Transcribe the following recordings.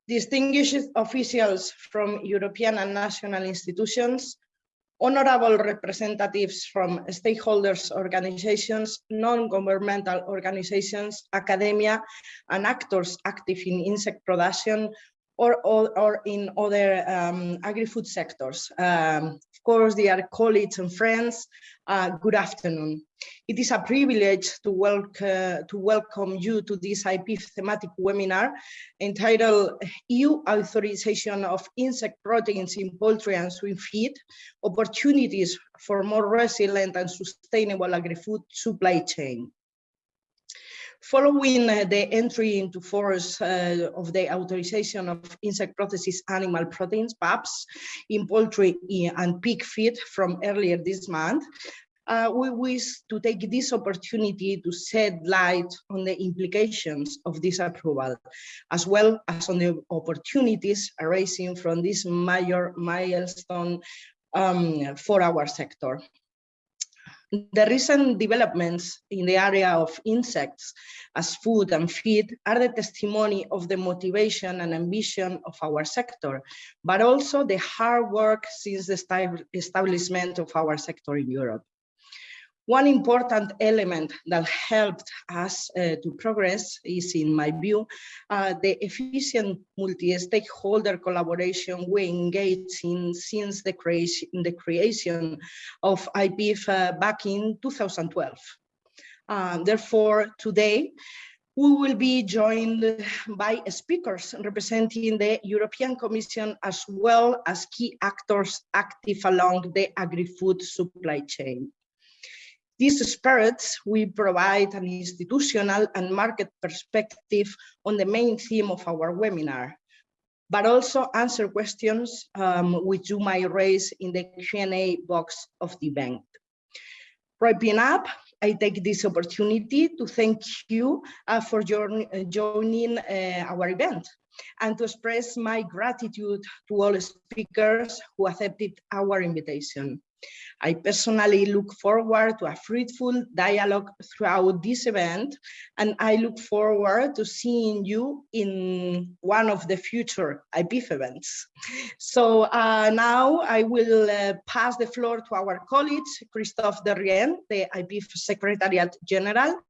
distinguished officials from European and national institutions, honorable representatives from stakeholders organizations, non-governmental organizations, academia, and actors active in insect production or in other agri-food sectors. Of course, dear colleagues and friends, good afternoon. It is a privilege to welcome you to this IPIFF thematic webinar entitled EU Authorization of Insect Proteins in Poultry and Swine Feed, Opportunities for More Resilient and Sustainable Agri-Food Supply Chain. Following the entry into force of the authorization of insect processed animal proteins, PAPs, in poultry and pig feed from earlier this month, we wish to take this opportunity to shed light on the implications of this approval, as well as on the opportunities arising from this major milestone for our sector. The recent developments in the area of insects as food and feed are the testimony of the motivation and ambition of our sector, but also the hard work since the establishment of our sector in Europe. One important element that helped us to progress is, in my view, the efficient multi-stakeholder collaboration we engaged in since the creation of IPIFF back in 2012. Therefore, today, we will be joined by speakers representing the European Commission as well as key actors active along the agri-food supply chain. These experts will provide an institutional and market perspective on the main theme of our webinar, but also answer questions which you might raise in the Q&A box of the event. Wrapping up, I take this opportunity to thank you for joining our event and to express my gratitude to all speakers who accepted our invitation. I personally look forward to a fruitful dialogue throughout this event, and I look forward to seeing you in one of the future IPIFF events. So now I will pass the floor to our colleague, Christophe, the IPIFF Secretariat General,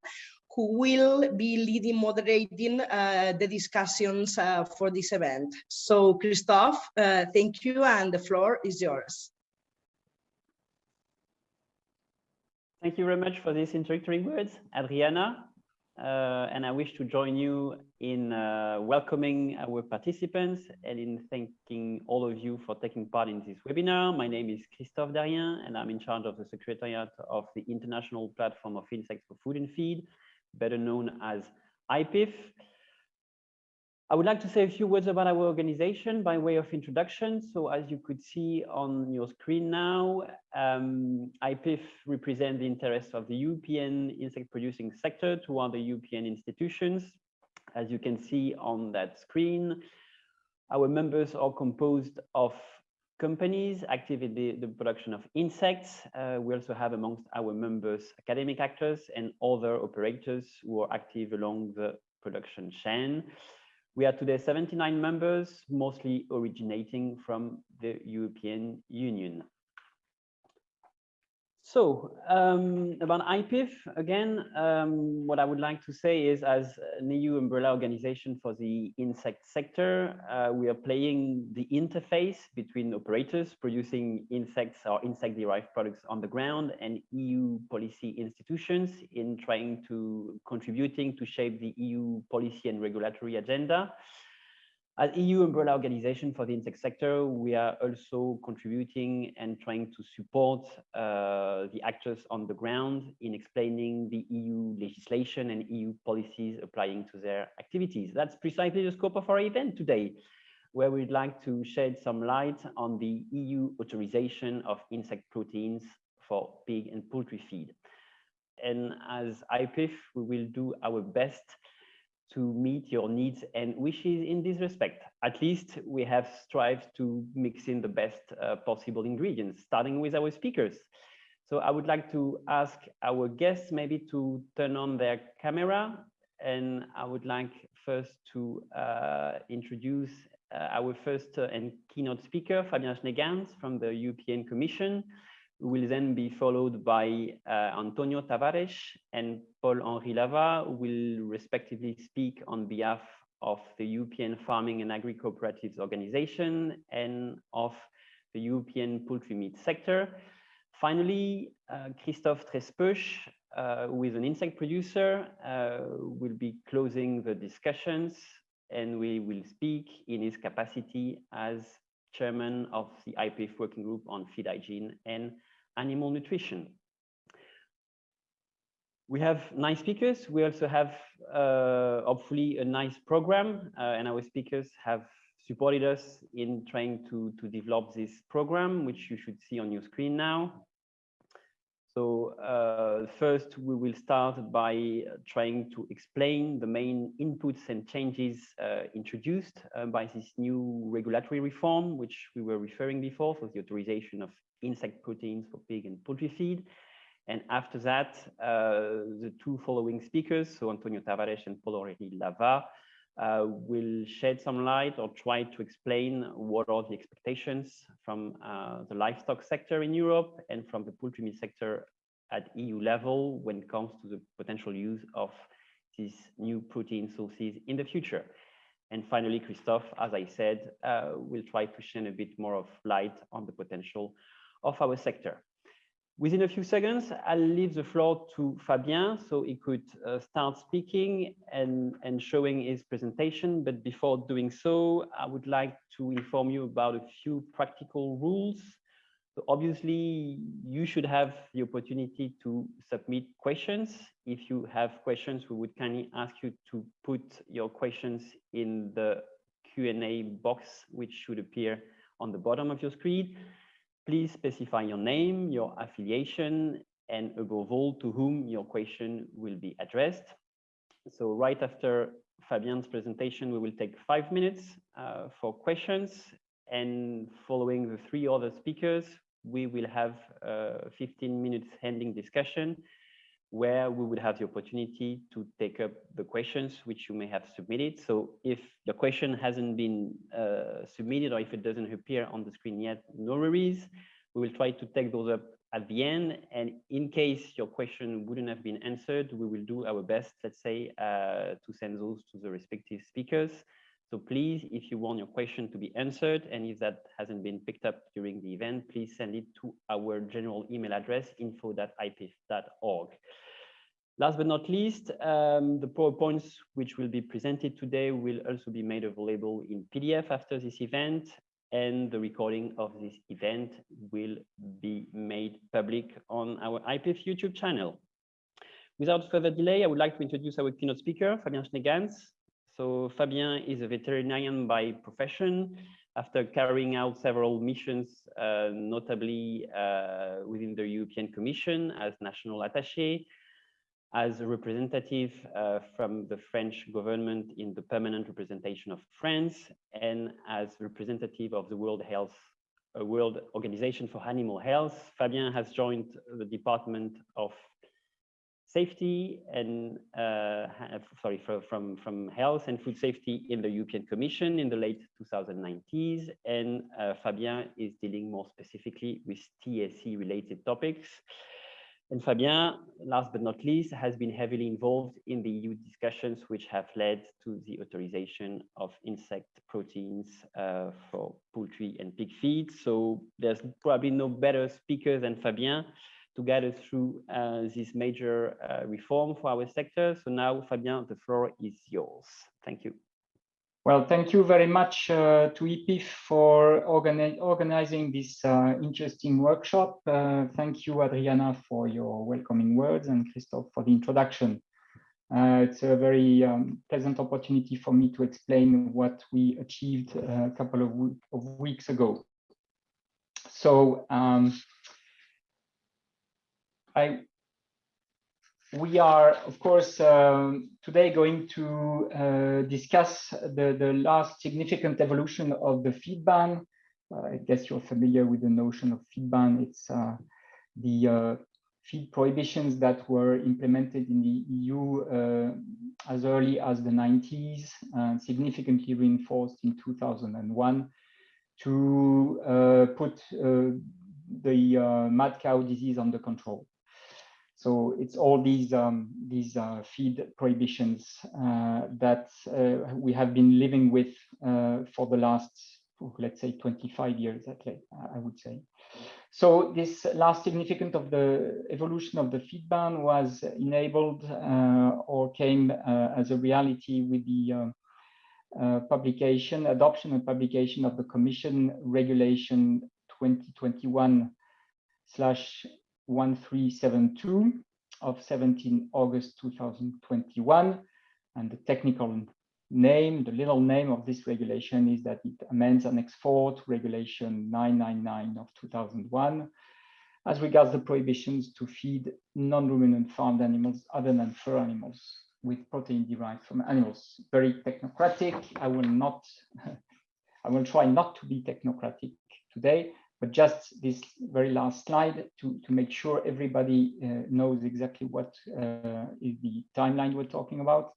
who will be moderating the discussions for this event. So Christophe, thank you, and the floor is yours. Thank you very much for these introductory words, Adriana. And I wish to join you in welcoming our participants and in thanking all of you for taking part in this webinar. My name is Christophe, and I'm in charge of the Secretariat of the International Platform of Insects for Food and Feed, better known as IPIFF. I would like to say a few words about our organization by way of introduction. So as you could see on your screen now, IPIFF represents the interests of the European insect producing sector toward the European institutions. As you can see on that screen, our members are composed of companies active in the production of insects. We also have amongst our members academic actors and other operators who are active along the production chain. We are today 79 members, mostly originating from the European Union. So about IPIFF, again, what I would like to say is, as an EU umbrella organization for the insect sector, we are playing the interface between operators producing insects or insect-derived products on the ground and EU policy institutions in trying to contributing to shape the EU policy and regulatory agenda. As EU umbrella organization for the insect sector, we are also contributing and trying to support the actors on the ground in explaining the EU legislation and EU policies applying to their activities. That's precisely the scope of our event today, where we'd like to shed some light on the EU authorization of insect proteins for pig and poultry feed. And as IPIFF, we will do our best to meet your needs and wishes in this respect. At least we have strived to mix in the best possible ingredients, starting with our speakers. So I would like to ask our guests maybe to turn on their camera, and I would like first to introduce our first and keynote speaker, Fabien Schneegans from the European Commission, who will then be followed by António Tavares and Paul-Henri, who will respectively speak on behalf of the European Farming and Agri-Cooperatives Organization and of the European poultry meat sector. Finally, Christophe Trespeuch, who is an insect producer, will be closing the discussions, and we will speak in his capacity as chairman of the IPIFF working group on feed hygiene and animal nutrition. We have nice speakers. We also have hopefully a nice program, and our speakers have supported us in trying to develop this program, which you should see on your screen now. So first, we will start by trying to explain the main inputs and changes introduced by this new regulatory reform, which we were referring before, for the authorization of insect proteins for pig and poultry feed. And after that, the two following speakers, so António Tavares and Paul-Henri will shed some light or try to explain what are the expectations from the livestock sector in Europe and from the poultry meat sector at EU level when it comes to the potential use of these new protein sources in the future. And finally, Christophe, as I said, will try to shed a bit more of light on the potential of our sector. Within a few seconds, I'll leave the floor to Fabien so he could start speaking and showing his presentation. But before doing so, I would like to inform you about a few practical rules. So obviously, you should have the opportunity to submit questions. If you have questions, we would kindly ask you to put your questions in the Q&A box, which should appear on the bottom of your screen. Please specify your name, your affiliation, and above all, to whom your question will be addressed. So right after Fabien's presentation, we will take 5 minutes for questions. And following the three other speakers, we will have a 15 minutes ending discussion where we would have the opportunity to take up the questions which you may have submitted. So if the question hasn't been submitted or if it doesn't appear on the screen yet, no worries. We will try to take those up at the end. And in case your question wouldn't have been answered, we will do our best, let's say, to send those to the respective speakers. So please, if you want your question to be answered, and if that hasn't been picked up during the event, please send it to our general email address, info@ipiff.org. Last but not least, the PowerPoints which will be presented today will also be made available in PDF after this event, and the recording of this event will be made public on our IPIFF YouTube channel. Without further delay, I would like to introduce our keynote speaker, Fabien Schneegans. So Fabien is a veterinarian by profession. After carrying out several missions, notably within the European Commission as national attaché, as a representative from the French government in the permanent representation of France, and as representative of the World Organization for Animal Health, Fabien has joined the Department of Safety and from Health and Food Safety in the European Commission in the late 2090s, and Fabien is dealing more specifically with TSE related topics. And Fabien, last but not least, has been heavily involved in the EU discussions which have led to the authorization of insect proteins for poultry and pig feed. So there's probably no better speaker than Fabien to guide us through this major reform for our sector. So now, Fabien, the floor is yours. Thank you. Well, thank you very much to IPIFF for organizing this interesting workshop. Thank you, Adriana, for your welcoming words, and Christophe for the introduction. It's a very pleasant opportunity for me to explain what we achieved a couple of weeks ago. So we are, of course, today going to discuss the last significant evolution of the feed ban. I guess you're familiar with the notion of feed ban. It's the feed prohibitions that were implemented in the EU as early as the 90s and significantly reinforced in 2001 to put the mad cow disease under control. So it's all these feed prohibitions that we have been living with for the last, let's say, 25 years, I would say. So this last significant of the evolution of the feed ban was enabled or came as a reality with the adoption and publication of the Commission Regulation 2021/1372 of 17 August 2021. And the technical name, the little name of this regulation is that it amends Annex 4 to Regulation 999 of 2001 as regards the prohibitions to feed non-ruminant farmed animals other than fur animals with protein derived from animals. Very technocratic. I will try not to be technocratic today, but just this very last slide to make sure everybody knows exactly what is the timeline we're talking about.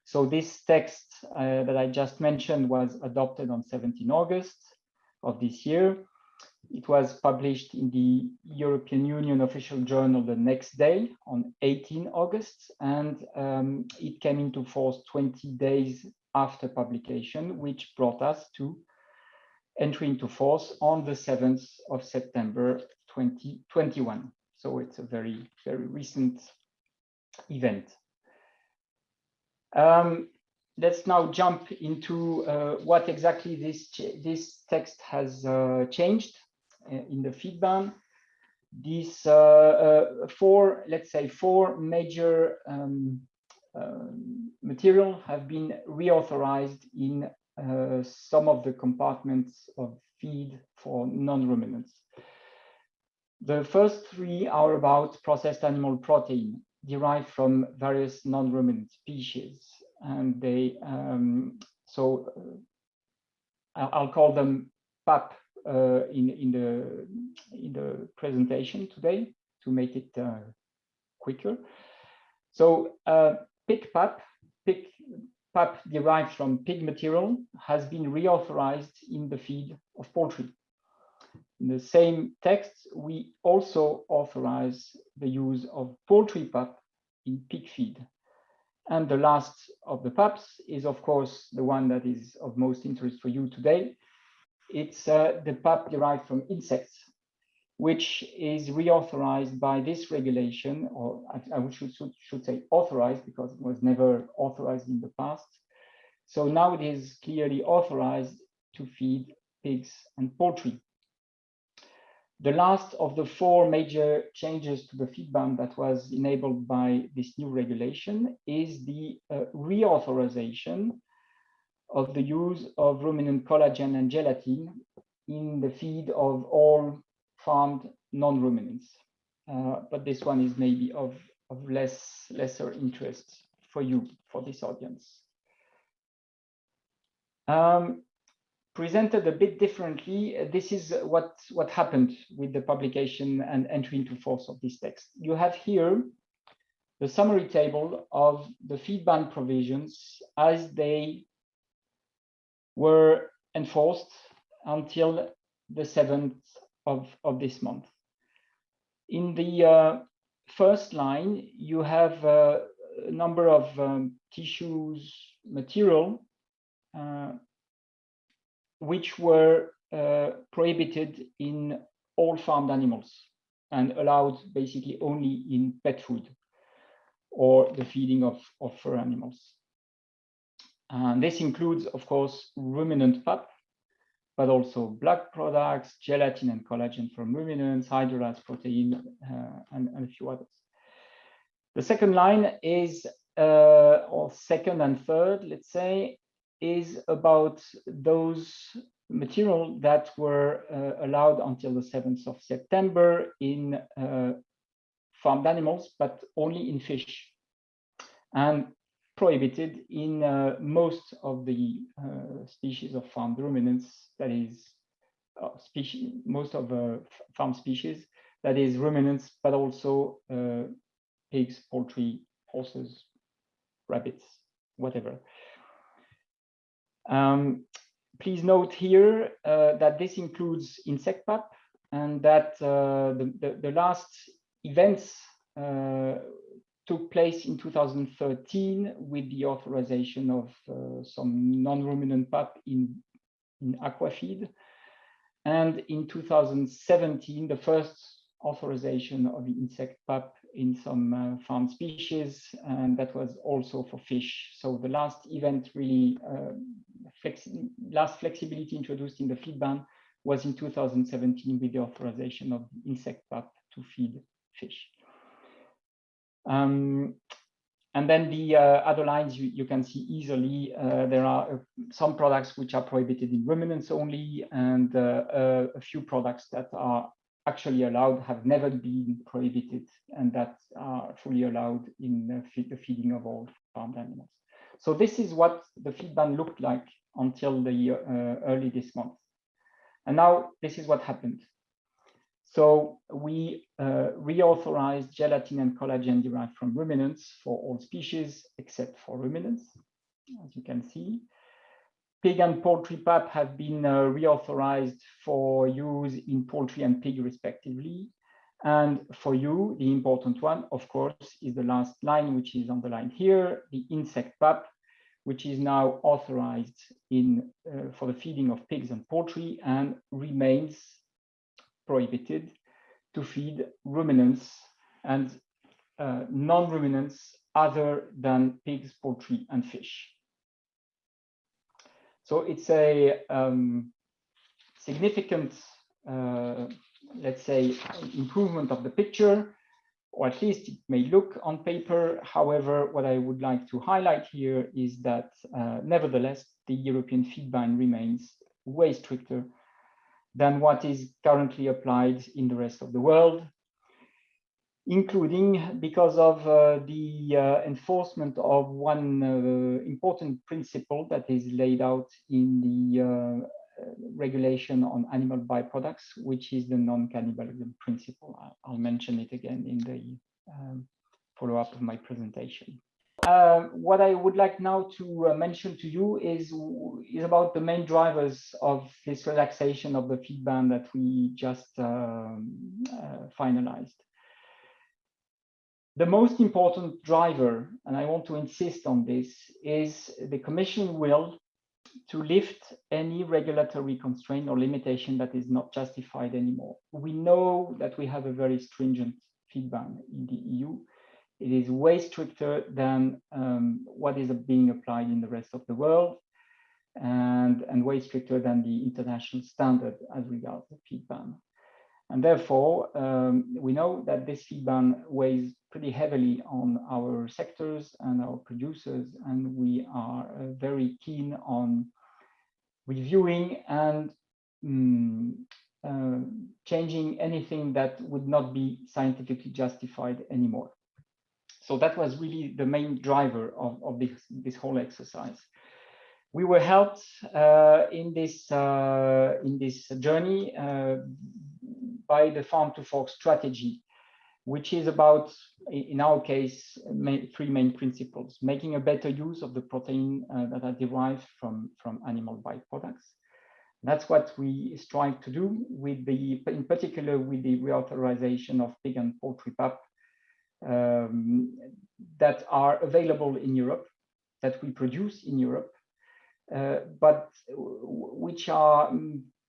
So this text that I just mentioned was adopted on 17 August of this year. It was published in the European Union official journal the next day on 18 August, and it came into force 20 days after publication, which brought us to entry into force on the 7th of September 2021. So it's a very, very recent event. Let's now jump into what exactly this text has changed in the feed ban. These four major material have been reauthorized in some of the compartments of feed for non-ruminants. The first three are about processed animal protein derived from various non-ruminant species, and they I'll call them PAP in the presentation today to make it quicker. So pig PAP derived from pig material has been reauthorized in the feed of poultry. In the same text, we also authorize the use of poultry PAP in pig feed. And the last of the PAPs is, of course, the one that is of most interest for you today. It's the PAP derived from insects, which is reauthorized by this regulation, or I should say authorized, because it was never authorized in the past. So now it is clearly authorized to feed pigs and poultry. The last of the four major changes to the feed ban that was enabled by this new regulation is the reauthorization of the use of ruminant collagen and gelatin in the feed of all farmed non-ruminants. But this one is maybe of lesser interest for you, for this audience. Presented a bit differently, this is what happened with the publication and entry into force of this text. You have here the summary table of the feed ban provisions as they were enforced until the 7th of this month. In the first line, you have a number of tissues material which were prohibited in all farmed animals and allowed basically only in pet food or the feeding of fur animals. And this includes, of course, ruminant PAP, but also blood products, gelatin and collagen from ruminants, hydrolyzed protein, and a few others. The second line is, or second and third, let's say, is about those material that were allowed until the 7th of September in farmed animals, but only in fish, and prohibited in most of the species of farmed ruminants, that is, most of the farm species, that is ruminants, but also pigs, poultry, horses, rabbits, whatever. Please note here that this includes insect PAP, and that the last events took place in 2013 with the authorization of some non-ruminant PAP in aquafeed, and in 2017 the first authorization of the insect PAP in some farm species, and that was also for fish. So the last event really, last flexibility introduced in the feed ban was in 2017 with the authorization of the insect PAP to feed fish. And then the other lines you can see easily. There are some products which are prohibited in ruminants only, and a few products that are actually allowed, have never been prohibited, and that are fully allowed in the feeding of all farmed animals. So this is what the feed ban looked like until the early this month. And now this is what happened. So we reauthorized gelatin and collagen derived from ruminants for all species except for ruminants, as you can see. Pig and poultry PAP have been reauthorized for use in poultry and pig respectively. And for you, the important one, of course, is the last line, which is underlined here, the insect PAP, which is now authorized in for the feeding of pigs and poultry and remains prohibited to feed ruminants and non-ruminants other than pigs, poultry, and fish. So it's a significant, let's say, improvement of the picture, or at least it may look on paper. However, what I would like to highlight here is that nevertheless, the European feed ban remains way stricter than what is currently applied in the rest of the world, including because of the enforcement of one important principle that is laid out in the regulation on animal byproducts, which is the non-cannibalism principle. I'll mention it again in the follow-up of my presentation. What I would like now to mention to you is about the main drivers of this relaxation of the feed ban that we just finalized. The most important driver, and I want to insist on this, is the Commission will to lift any regulatory constraint or limitation that is not justified anymore. We know that we have a very stringent feed ban in the EU. It is way stricter than what is being applied in the rest of the world, and way stricter than the international standard as regards the feed ban. And therefore, we know that this feed ban weighs pretty heavily on our sectors and our producers, and we are very keen on reviewing and changing anything that would not be scientifically justified anymore. So that was really the main driver of this whole exercise. We were helped in this journey by the farm to fork strategy, which is about, in our case, three main principles: making a better use of the protein that are derived from animal byproducts. That's what we strive to do with in particular with the reauthorization of pig and poultry PAP that are available in Europe, that we produce in Europe, but which are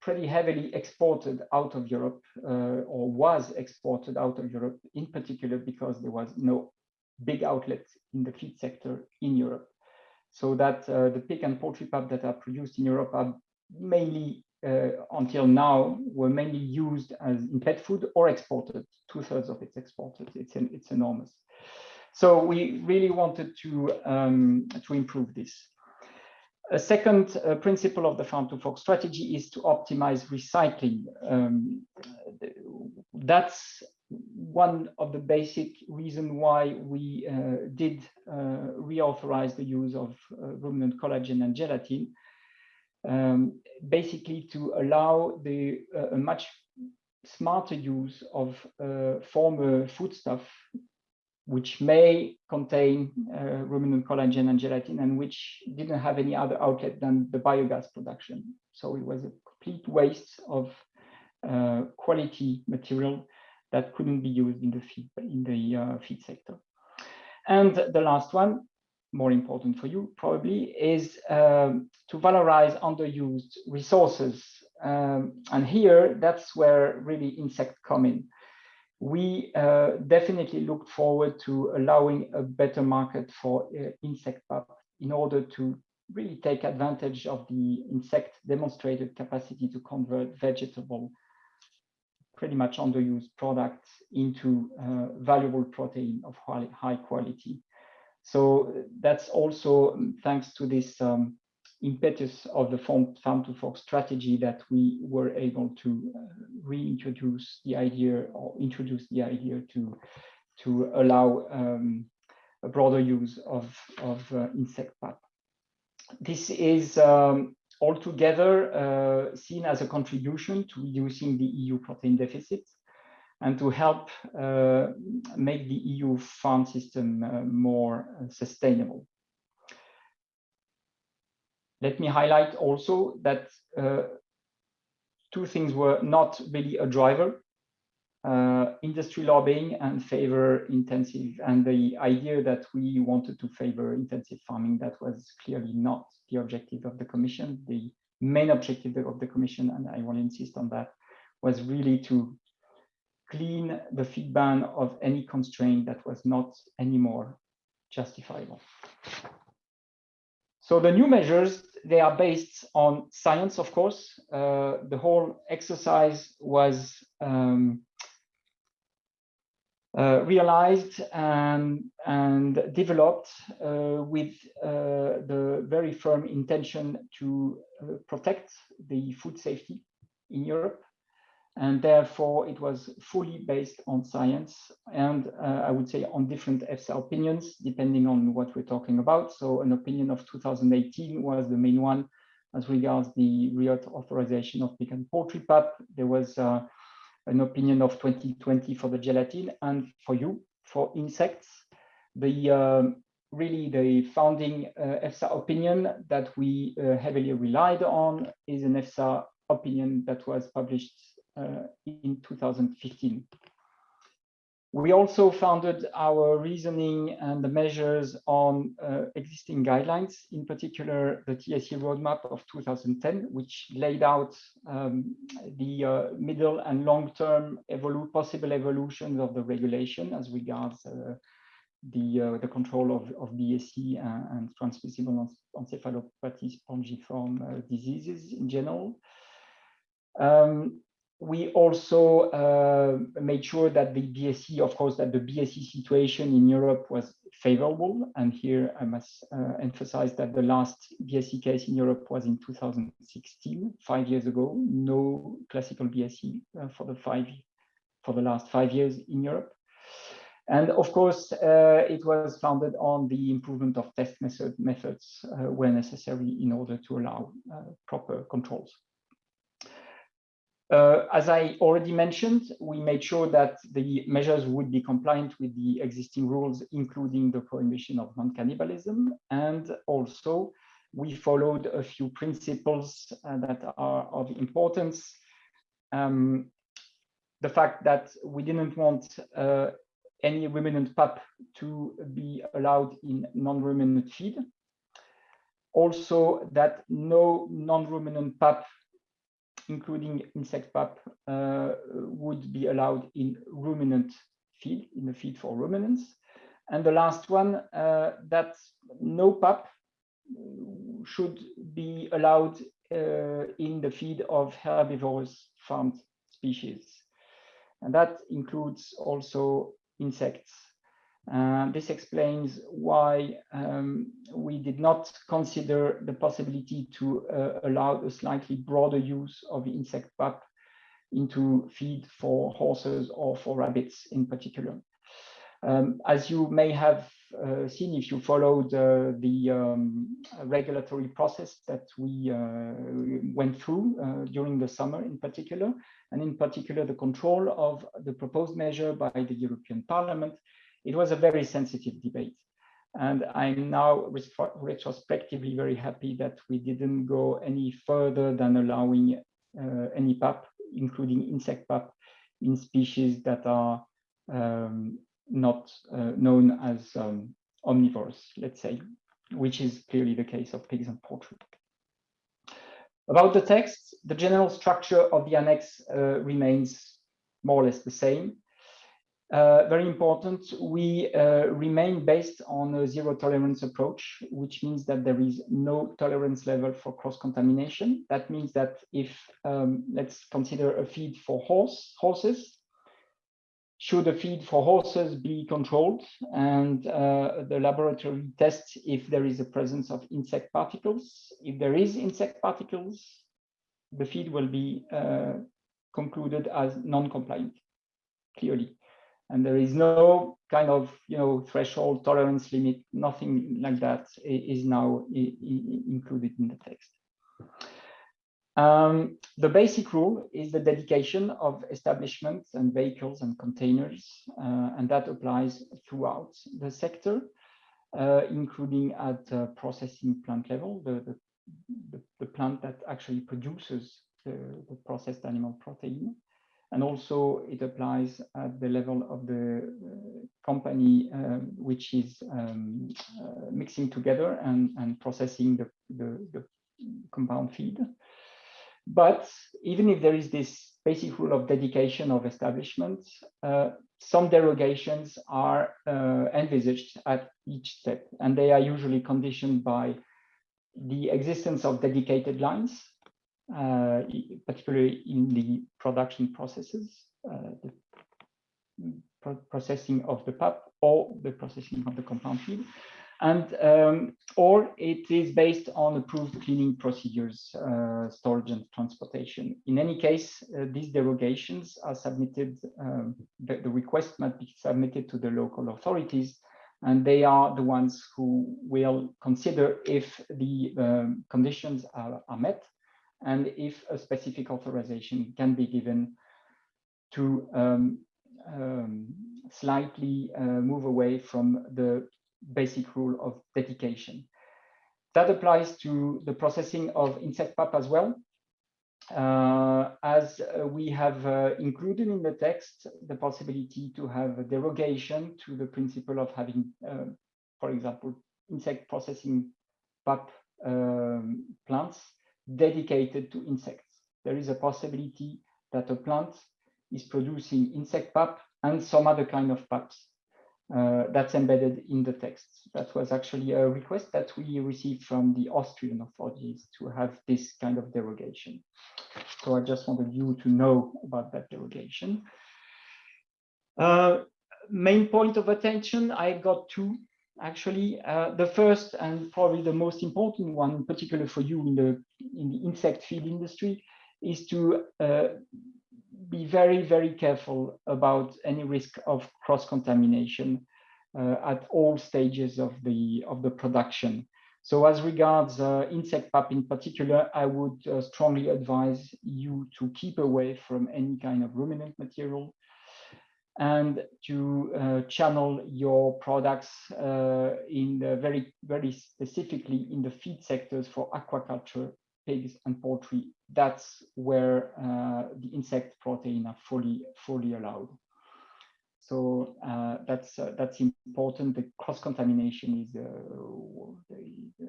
pretty heavily exported out of Europe, or was exported out of Europe, in particular because there was no big outlet in the feed sector in Europe. So that the pig and poultry PAP that are produced in Europe are mainly, until now, were mainly used as in pet food or exported. 2/3 of it's exported. It's enormous. So we really wanted to improve this. A second principle of the farm to fork strategy is to optimize recycling. That's one of the basic reasons why we did reauthorize the use of ruminant collagen and gelatin, basically to allow a much smarter use of former foodstuff, which may contain ruminant collagen and gelatin, and which didn't have any other outlet than the biogas production. So it was a complete waste of quality material that couldn't be used in the feed sector. And the last one, more important for you probably, is to valorize underused resources. And here, that's where really insects come in. We definitely looked forward to allowing a better market for insect PAP in order to really take advantage of the insect demonstrated capacity to convert vegetable, pretty much underused products into valuable protein of high quality. So that's also thanks to this impetus of the farm to fork strategy that we were able to reintroduce the idea, or introduce the idea to allow a broader use of insect PAP. This is altogether seen as a contribution to reducing the EU protein deficit and to help make the EU farm system more sustainable. Let me highlight also that two things were not really a driver: industry lobbying and favor intensive, and the idea that we wanted to favor intensive farming. That was clearly not the objective of the Commission. The main objective of the Commission, and I want to insist on that, was really to clean the feed ban of any constraint that was not anymore justifiable. So the new measures, they are based on science, of course. The whole exercise was realized and developed with the very firm intention to protect the food safety in Europe. And therefore, it was fully based on science and I would say on different EFSA opinions, depending on what we're talking about. So an opinion of 2018 was the main one as regards the reauthorization of pig and poultry PAP. There was an opinion of 2020 for the gelatin, and for insects, the really the founding EFSA opinion that we heavily relied on is an EFSA opinion that was published in 2015. We also founded our reasoning and the measures on existing guidelines, in particular the TSE roadmap of 2010, which laid out the middle and long-term possible evolutions of the regulation as regards the control of BSE and transmissible encephalopathy spongiform diseases in general. We also made sure that the BSE, of course, that the BSE situation in Europe was favorable. And here I must emphasize that the last BSE case in Europe was in 2016, 5 years ago. No classical BSE for the last 5 years in Europe. And of course, it was founded on the improvement of test methods where necessary in order to allow proper controls. As I already mentioned, we made sure that the measures would be compliant with the existing rules, including the prohibition of non-cannibalism. And also, we followed a few principles that are of importance. The fact that we didn't want any ruminant PAP to be allowed in non-ruminant feed. Also, that no non-ruminant PAP, including insect PAP, would be allowed in ruminant feed, in the feed for ruminants. And the last one, that no PAP should be allowed in the feed of herbivorous farmed species. And that includes also insects. This explains why we did not consider the possibility to allow a slightly broader use of insect PAP into feed for horses or for rabbits in particular. As you may have seen if you followed the regulatory process that we went through during the summer in particular, and in particular the control of the proposed measure by the European Parliament, it was a very sensitive debate. And I'm now retrospectively very happy that we didn't go any further than allowing any PAP, including insect PAP, in species that are not known as omnivores, let's say, which is clearly the case of pigs and poultry. About the text, the general structure of the annex remains more or less the same. Very important, we remain based on a zero tolerance approach, which means that there is no tolerance level for cross-contamination. That means that if, let's consider a feed for horses, should a feed for horses be controlled and the laboratory tests if there is a presence of insect particles. If there is insect particles, the feed will be concluded as non-compliant, clearly. And there is no kind of, threshold tolerance limit, nothing like that is now included in the text. The basic rule is the dedication of establishments and vehicles and containers, and that applies throughout the sector, including at processing plant level, the plant that actually produces the processed animal protein. And also it applies at the level of the company which is mixing together and processing the compound feed. But even if there is this basic rule of dedication of establishments, some derogations are envisaged at each step, and they are usually conditioned by the existence of dedicated lines, particularly in the production processes, the processing of the PAP or the processing of the compound feed, and or it is based on approved cleaning procedures, storage and transportation. In any case, these derogations are submitted, the request must be submitted to the local authorities, and they are the ones who will consider if the conditions are met and if a specific authorization can be given to slightly move away from the basic rule of dedication. That applies to the processing of insect PAP as well. As we have included in the text the possibility to have a derogation to the principle of having, for example, insect processing PAP plants dedicated to insects. There is a possibility that a plant is producing insect PAP and some other kind of PAPs. That's embedded in the text. That was actually a request that we received from the Austrian authorities to have this kind of derogation. So I just wanted you to know about that derogation. Main point of attention, I got two actually. The first and probably the most important one, in particular for you in the insect feed industry, is to be very, very careful about any risk of cross-contamination at all stages of the production. So as regards insect PAP in particular, I would strongly advise you to keep away from any kind of ruminant material and to channel your products in the very specifically in the feed sectors for aquaculture, pigs and poultry. That's where the insect protein are fully allowed. So that's important. The cross-contamination is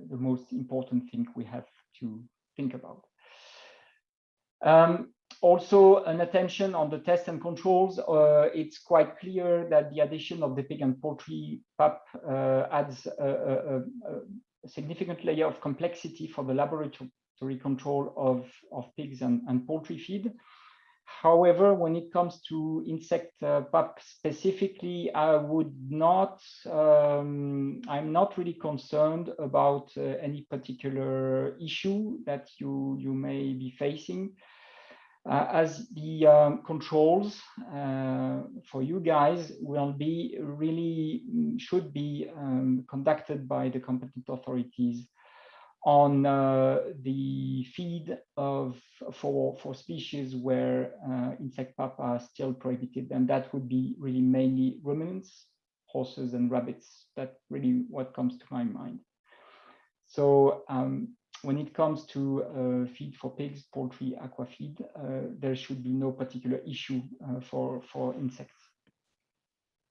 the most important thing we have to think about. Also, an attention on the tests and controls. It's quite clear that the addition of the pig and poultry PAP adds a significant layer of complexity for the laboratory control of pigs and poultry feed. However, when it comes to insect PAP specifically, I would not, I'm not really concerned about any particular issue that you may be facing. as the controls for you guys will be really should be conducted by the competent authorities on the feed for species where insect PAP are still prohibited, and that would be really mainly ruminants, horses and rabbits. That's really what comes to my mind. So when it comes to feed for pigs, poultry, aqua feed, there should be no particular issue for insects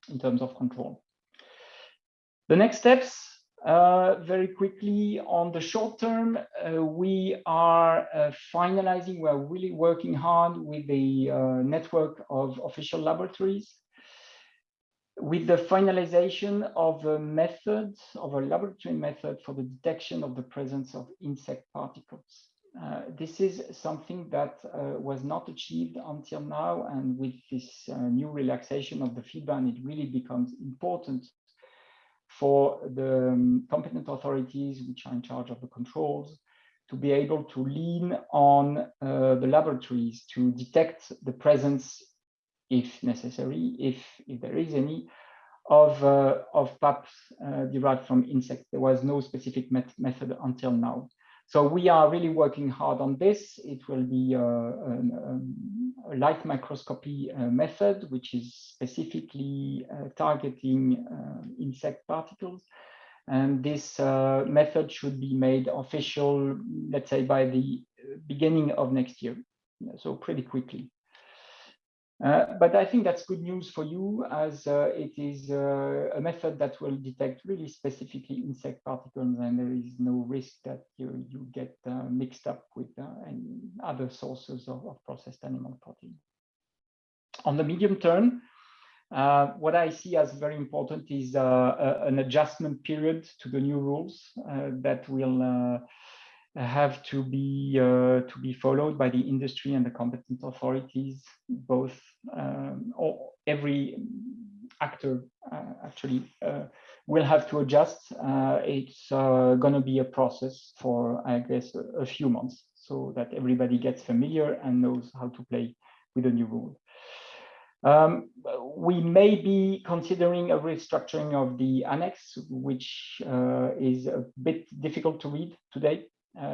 in terms of control. The next steps, very quickly on the short term, we are finalizing, we're really working hard with the network of official laboratories with the finalization of a method, of a laboratory method for the detection of the presence of insect particles. This is something that was not achieved until now, and with this new relaxation of the feed ban, it really becomes important for the competent authorities which are in charge of the controls to be able to lean on the laboratories to detect the presence, if necessary, if there is any, of PAPs derived from insects. There was no specific method until now. So we are really working hard on this. It will be a light microscopy method, which is specifically targeting insect particles. And this method should be made official, let's say, by the beginning of next year. So pretty quickly. But I think that's good news for you, as it is a method that will detect really specifically insect particles, and there is no risk that you get mixed up with any other sources of processed animal protein. On the medium term, what I see as very important is an adjustment period to the new rules that will have to be followed by the industry and the competent authorities. Both or every actor actually will have to adjust. It's going to be a process for, I guess, a few months, so that everybody gets familiar and knows how to play with the new rule. We may be considering a restructuring of the annex, which is a bit difficult to read today.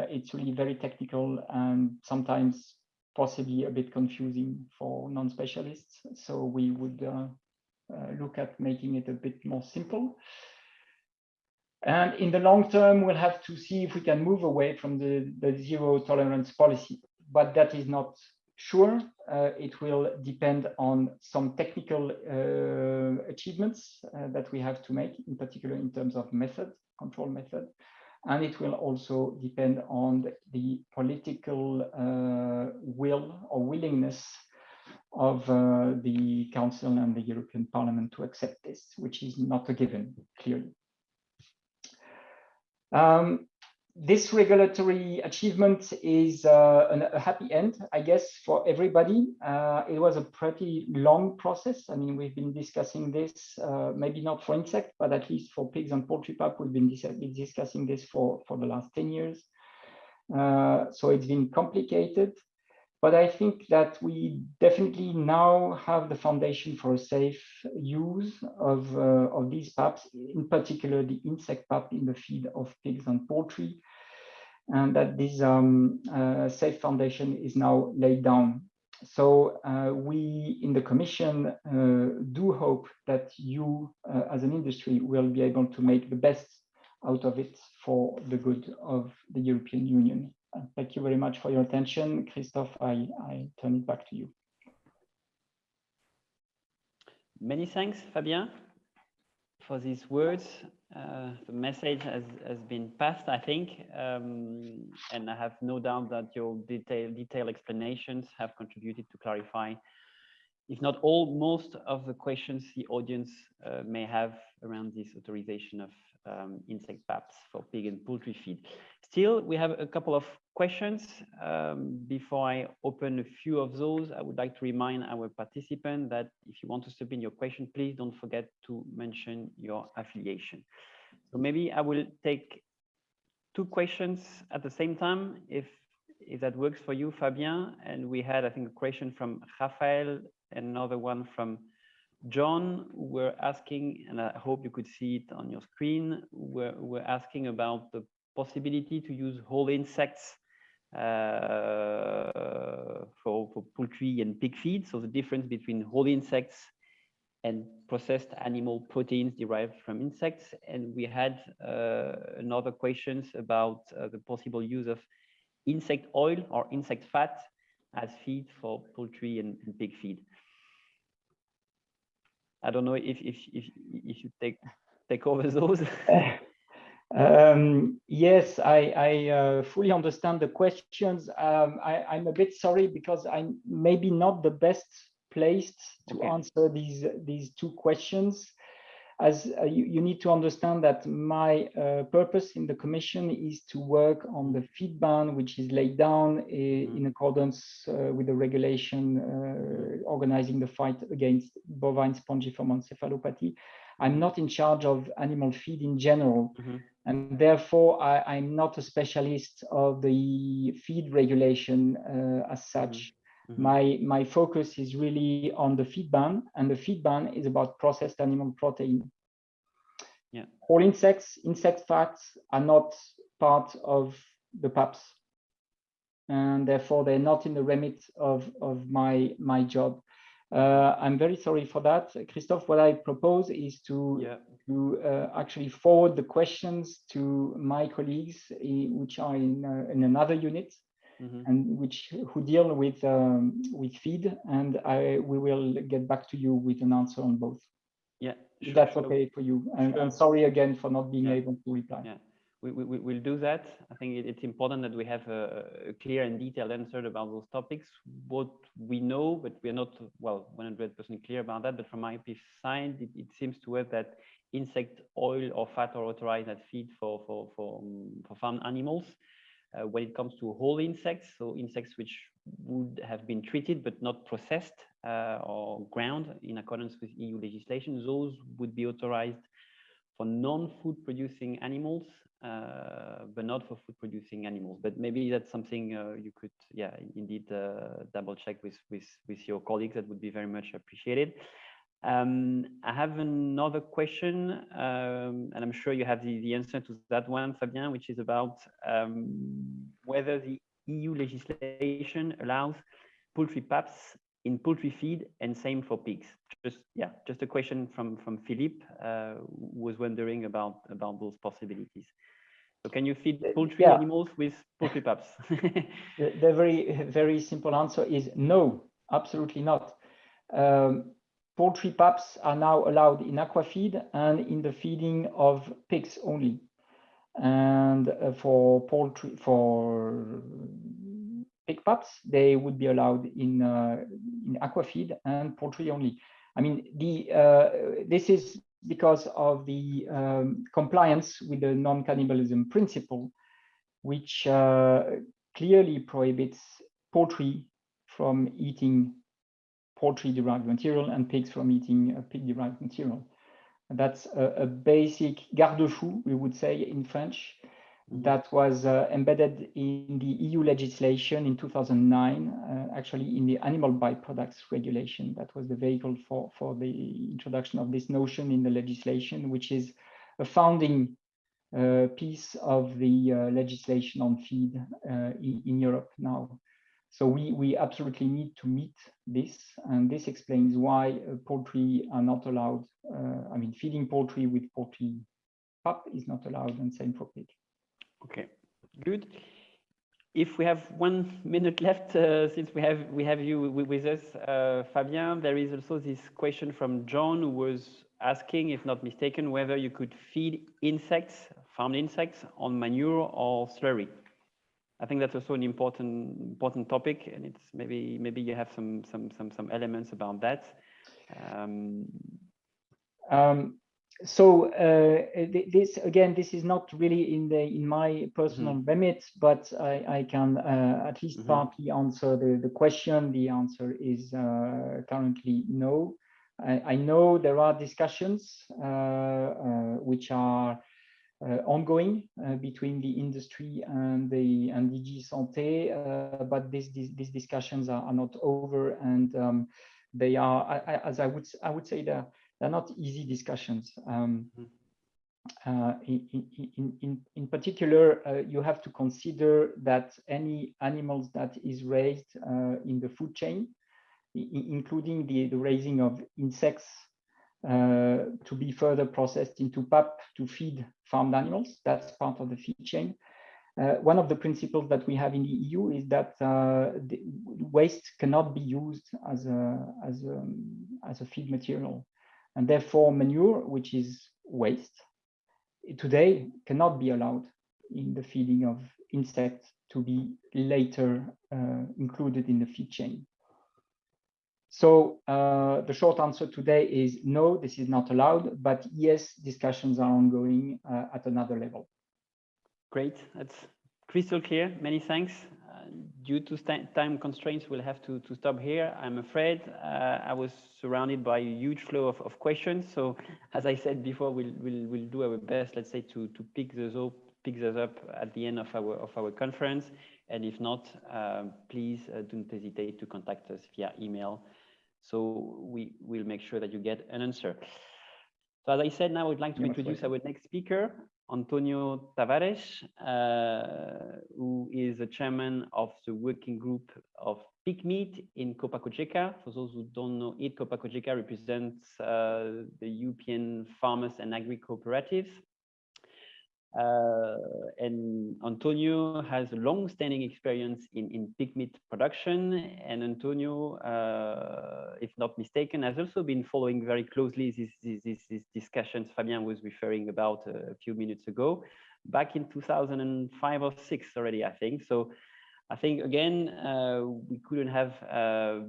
It's really very technical and sometimes possibly a bit confusing for non-specialists. So we would look at making it a bit more simple. And in the long term, we'll have to see if we can move away from the zero tolerance policy, but that is not sure. It will depend on some technical achievements that we have to make, in particular in terms of method, control method. And it will also depend on the political will or willingness of the Council and the European Parliament to accept this, which is not a given, clearly. This regulatory achievement is a happy end, I guess, for everybody. It was a pretty long process. I mean, we've been discussing this, maybe not for insect, but at least for pigs and poultry PAP, we've been discussing this for the last 10 years. So it's been complicated, but I think that we definitely now have the foundation for a safe use of these PAPs, in particular the insect PAP in the feed of pigs and poultry, and that this safe foundation is now laid down. So we in the Commission do hope that you as an industry will be able to make the best out of it for the good of the European Union. Thank you very much for your attention. Christophe, I turn it back to you. Many thanks, Fabien, for these words. The message has been passed, I think, and I have no doubt that your detailed explanations have contributed to clarify, if not all, most of the questions the audience may have around this authorization of insect PAPs for pig and poultry feed. Still, we have a couple of questions. Before I open a few of those, I would like to remind our participants that if you want to submit your question, please don't forget to mention your affiliation. So maybe I will take two questions at the same time, if if that works for you, Fabien. And we had, I think, a question from Rafael and another one from John. We're asking, and I hope you could see it on your screen, we're asking about the possibility to use whole insects for poultry and pig feed. So the difference between whole insects and processed animal proteins derived from insects. And we had another questions about the possible use of insect oil or insect fat as feed for poultry and pig feed. I don't know if you take over those. Yes, I fully understand the questions. I'm a bit sorry because I'm maybe not the best placed to answer these two questions, as you need to understand that my purpose in the Commission is to work on the feed ban, which is laid down in accordance with the regulation organizing the fight against bovine spongiform encephalopathy. I'm not in charge of animal feed in general, and therefore I'm not a specialist of the feed regulation as such. My focus is really on the feed ban, and the feed ban is about processed animal protein. Whole insects, insect fats are not part of the PAPs, and therefore they're not in the remit of my job. I'm very sorry for that, Christophe. What I propose is to actually forward the questions to my colleagues, which are in another unit, and who deal with feed, and we will get back to you with an answer on both. Yeah, sure, that's okay for you. I'm sorry again for not being able to reply. Yeah, we'll do that. I think it's important that we have a clear and detailed answer about those topics. What we know, but we're not 100% clear about that. But from IPIFF side, it seems to us that insect oil or fat are authorized as feed for farm animals. When it comes to whole insects, so insects which would have been treated but not processed or ground in accordance with EU legislation, those would be authorized for non-food producing animals, but not for food producing animals. But maybe that's something you could, indeed double check with your colleagues. That would be very much appreciated. I have another question, and I'm sure you have the answer to that one, Fabien, which is about whether the EU legislation allows poultry PAPs in poultry feed, and same for pigs. Just a question from Philippe, who was wondering about those possibilities. So can you feed poultry animals with poultry PAPs? The very simple answer is no, absolutely not. Poultry PAPs are now allowed in aquafeed and in the feeding of pigs only. And for pig PAPs, they would be allowed in aquafeed and poultry only. I mean, this is because of the compliance with the non-cannibalism principle, which clearly prohibits poultry from eating poultry-derived material and pigs from eating pig-derived material. That's a basic garde-fou, we would say in French, that was embedded in the EU legislation in 2009, actually in the animal byproducts regulation. That was the vehicle for the introduction of this notion in the legislation, which is a founding piece of the legislation on feed in Europe now. So we absolutely need to meet this, and this explains why poultry are not allowed. I mean, feeding poultry with poultry PAP is not allowed, and same for pig. Okay, good. If we have 1 minute left, since we have you with us, Fabien, there is also this question from John, who was asking, if not mistaken, whether you could feed insects, farmed insects, on manure or slurry. I think that's also an important topic, and it's maybe you have some elements about that. This is not really in my personal remit, but I can at least partly answer the question. The answer is currently no. I know there are discussions which are ongoing between the industry and the DG SANTE, but these discussions are not over, and they are, as I would say, they're not easy discussions. In particular, you have to consider that any animals that is raised in the food chain, including the raising of insects to be further processed into PAP to feed farmed animals, that's part of the feed chain. One of the principles that we have in the EU is that the waste cannot be used as a feed material, and therefore manure, which is waste, today cannot be allowed in the feeding of insects to be later included in the feed chain. So the short answer today is no, this is not allowed, but yes, discussions are ongoing at another level. Great, that's crystal clear. Many thanks. Due to time constraints, we'll have to stop here. I'm afraid I was surrounded by a huge flow of questions. So as I said before, we'll do our best, let's say, to pick those up at the end of our conference. And if not, please don't hesitate to contact us via email. So we will make sure that you get an answer. So as I said, now I would like to introduce our next speaker, António Tavares, who is the chairman of the working group of pig meat in Copa-Cogeca. For those who don't know it, Copa-Cogeca represents the European farmers and agri-cooperatives. And António has a long-standing experience in pig meat production, and António, if not mistaken, has also been following very closely these discussions Fabien was referring about a few minutes ago, back in 2005 or 6 already, I think. So I think, again, we couldn't have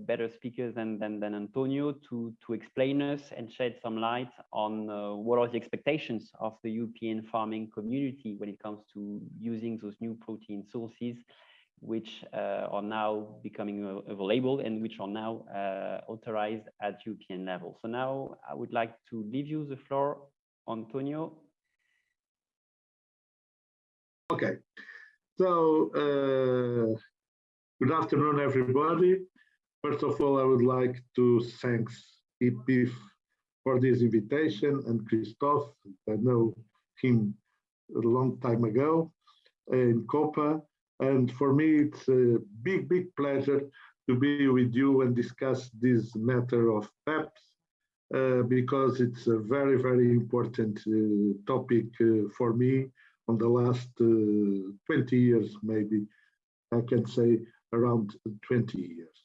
better speakers than António to explain us and shed some light on what are the expectations of the European farming community when it comes to using those new protein sources, which are now becoming available and which are now authorized at European level. So now I would like to leave you the floor, António. Okay. So, good afternoon, everybody. First of all, I would like to thank IPIFF for this invitation, and Christophe. I know him a long time ago in Copa, and for me, it's a big pleasure to be with you and discuss this matter of PAPs, because it's a very important topic for me. On the last 20 years, maybe, I can say around 20 years.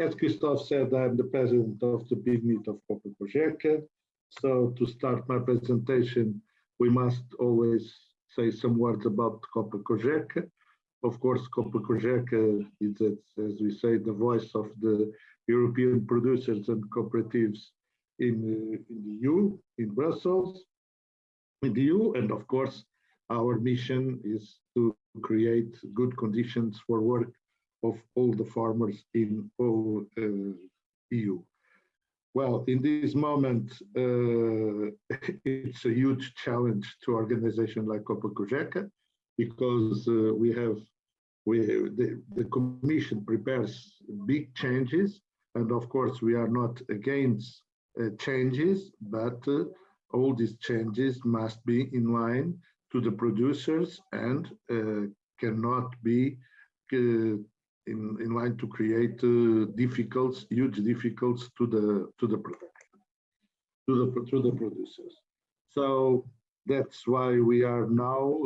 As Christophe said, I'm the president of the pig meat of Copa-Cogeca. So to start my presentation, we must always say some words about Copa-Cogeca. Of course, Copa-Cogeca is, as we say, the voice of the European producers and cooperatives in the EU, in Brussels. In the EU, and of course, our mission is to create good conditions for work of all the farmers in all EU. Well, in this moment, it's a huge challenge to organization like Copa-Cogeca, because the Commission prepares big changes, and of course, we are not against changes, but all these changes must be in line to the producers and cannot be in line to create huge difficulties to the production, to the producers. So that's why we are now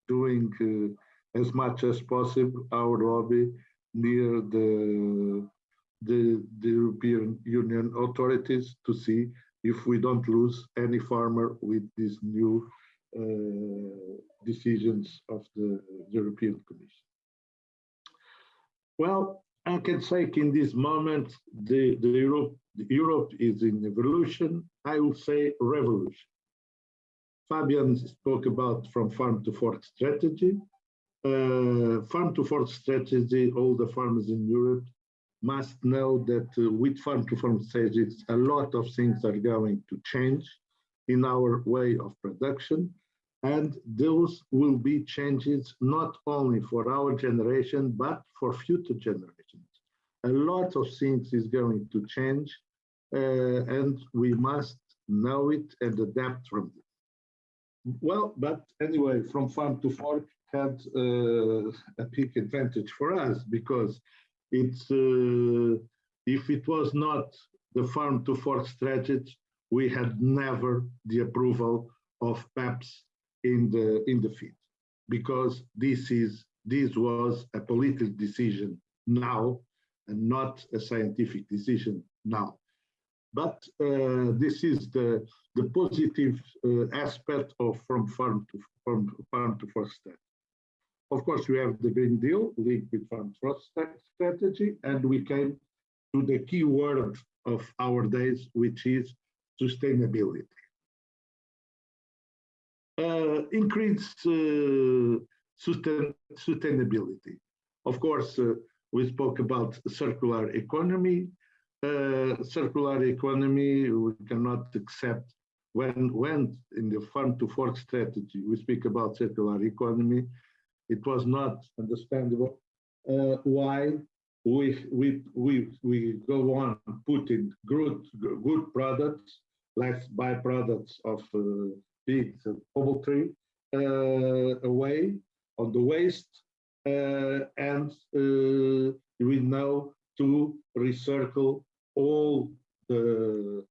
doing as much as possible our lobby near the European Union authorities to see if we don't lose any farmer with these new decisions of the European Commission. Well, I can say in this moment, Europe is in evolution. I will say revolution. Fabien spoke about from farm to fork strategy. Farm to fork strategy, all the farmers in Europe must know that with farm to fork strategies, a lot of things are going to change. in our way of production. And those will be changes not only for our generation, but for future generations. A lot of things is going to change, and we must know it and adapt from it. Well, but anyway, from farm to fork had a big advantage for us, because it's if it was not the farm to fork strategy, we had never the approval of PAPs in the feed, because this was a political decision now and not a scientific decision now. But this is the positive aspect of from farm to fork strategy. Of course, we have the Green Deal linked with farm to fork strategy, and we came to the key word of our days, which is sustainability. Increased sustainability. Of course, we spoke about circular economy. Circular economy, we cannot accept when in the farm to fork strategy we speak about circular economy. It was not understandable why we go on putting good products like byproducts of pigs and poultry away on the waste, and we know to recycle all the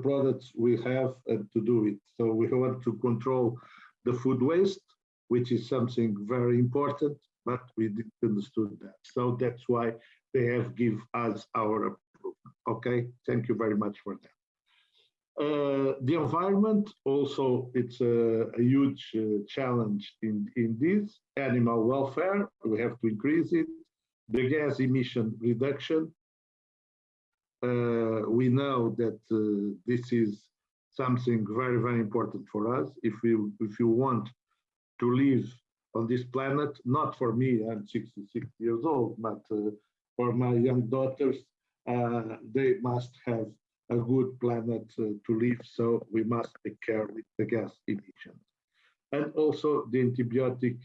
products we have and to do it. So we want to control the food waste, which is something very important, but we didn't understand that. So that's why they have give us our approval. Okay, thank you very much for that. The environment also, it's a huge challenge in this. Animal welfare, we have to increase it. The gas emission reduction, we know that this is something very, very important for us. If you want to live on this planet, not for me, I'm 66 years old, but for my young daughters, they must have a good planet to live, so we must take care with the gas emissions. And also the antibiotic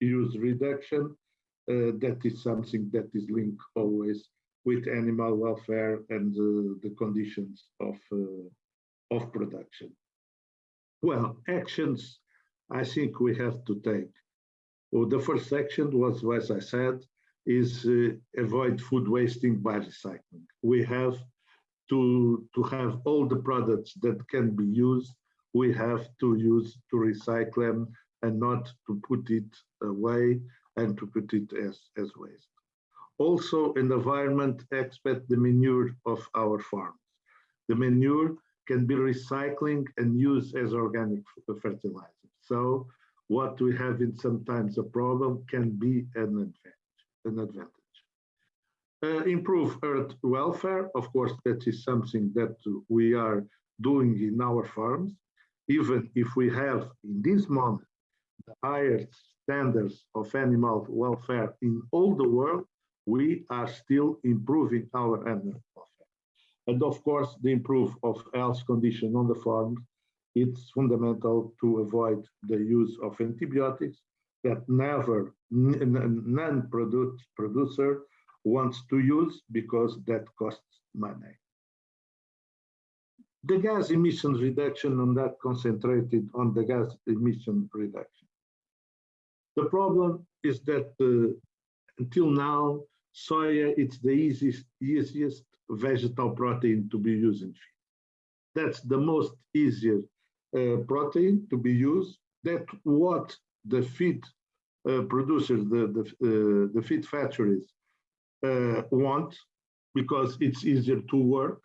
use reduction, that is something that is linked always with animal welfare and the conditions of production. Well, actions I think we have to take. Well, the first action was, as I said, is avoid food wasting by recycling. We have to have all the products that can be used, we have to recycle them and not to put it away and to put it as waste. Also, in the environment aspect, the manure of our farms. The manure can be recycling and used as organic fertilizer. So what we have in sometimes a problem can be an advantage. Improve earth welfare. Of course, that is something that we are doing in our farms. Even if we have in this moment the highest standards of animal welfare in all the world, we are still improving our animal welfare. And of course, the improve of health condition on the farms, it's fundamental to avoid the use of antibiotics that never non-producer wants to use because that costs money. The gas emissions reduction, on that concentrated on the gas emission reduction. The problem is that until now, soya, it's the easiest vegetable protein to be used in feed. That's the most easier protein to be used. That's what the feed producers, the feed factories want, because it's easier to work,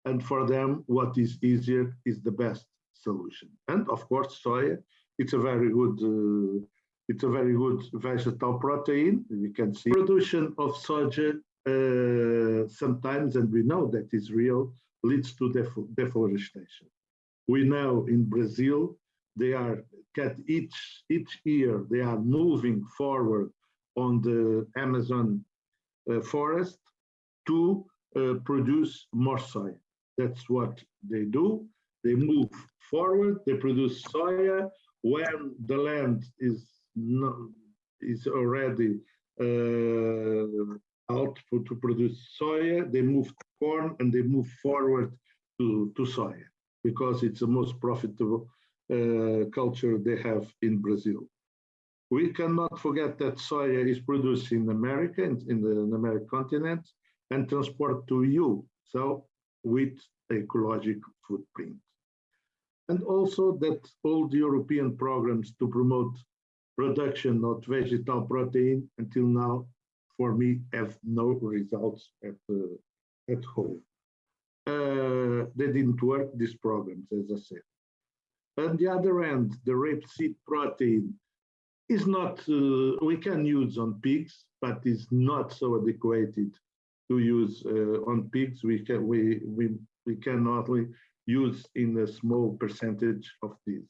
and for them, what is easier is the best solution. And of course, soya, it's a very good vegetable protein. We can see production of soja sometimes, and we know that is real, leads to deforestation. We know in Brazil, they are cut each year, they are moving forward on the Amazon forest to produce more soy. That's what they do. they move forward, they produce soya. When the land is already out to produce soya, they move to corn and they move forward to soya because it's the most profitable culture they have in Brazil. We cannot forget that soya is produced in America, in the American continent, and transported to EU, so with ecological footprint. And also that all the European programs to promote production of vegetal protein until now, for me, have no results at home. They didn't work, these programs, as I said. On the other hand, the rapeseed protein is not, we can use on pigs, but is not so adequate to use on pigs. We can only use in a small percentage of this.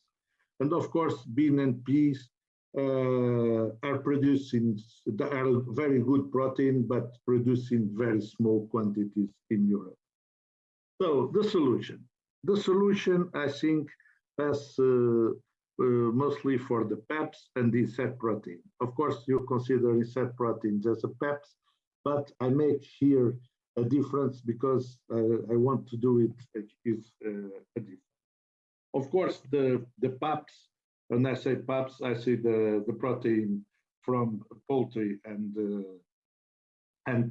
And of course, bean and peas are producing, are very good protein, but producing very small quantities in Europe. So the solution, I think, as mostly for the PAPs and the insect protein. Of course, you consider insect proteins as a PAPs, but I make here a difference because I want to do it is a difference. Of course, the PAPs, when I say PAPs, I see the protein from poultry and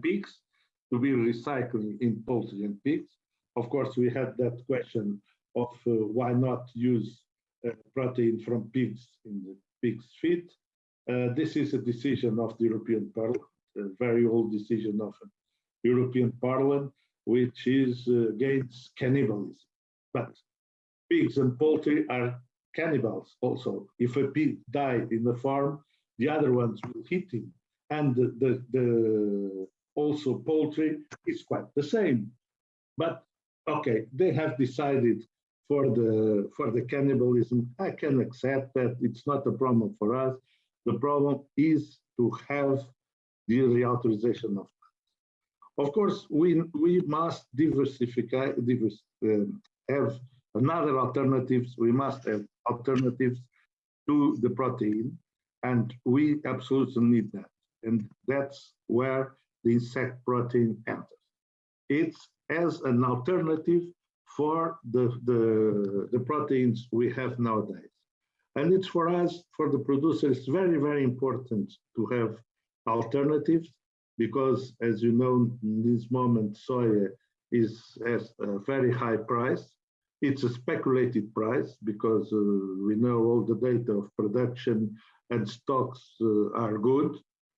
pigs to be recycled in poultry and pigs. Of course, we had that question of why not use protein from pigs in the pig's feed. This is a decision of the European Parliament, a very old decision of the European Parliament, which is against cannibalism. But pigs and poultry are cannibals also. If a pig dies in the farm, the other ones will eat him. And also poultry is quite the same. But okay, they have decided for the cannibalism. I can accept that it's not a problem for us. The problem is to have the reauthorization of plants. Of course, we must diversify, have another alternatives. We must have alternatives to the protein, and we absolutely need that. And that's where the insect protein enters. It's as an alternative for the proteins we have nowadays. And it's for us, for the producers, very, very important to have alternatives because, as you know, in this moment, soya is at a very high price. It's a speculated price because we know all the data of production and stocks are good,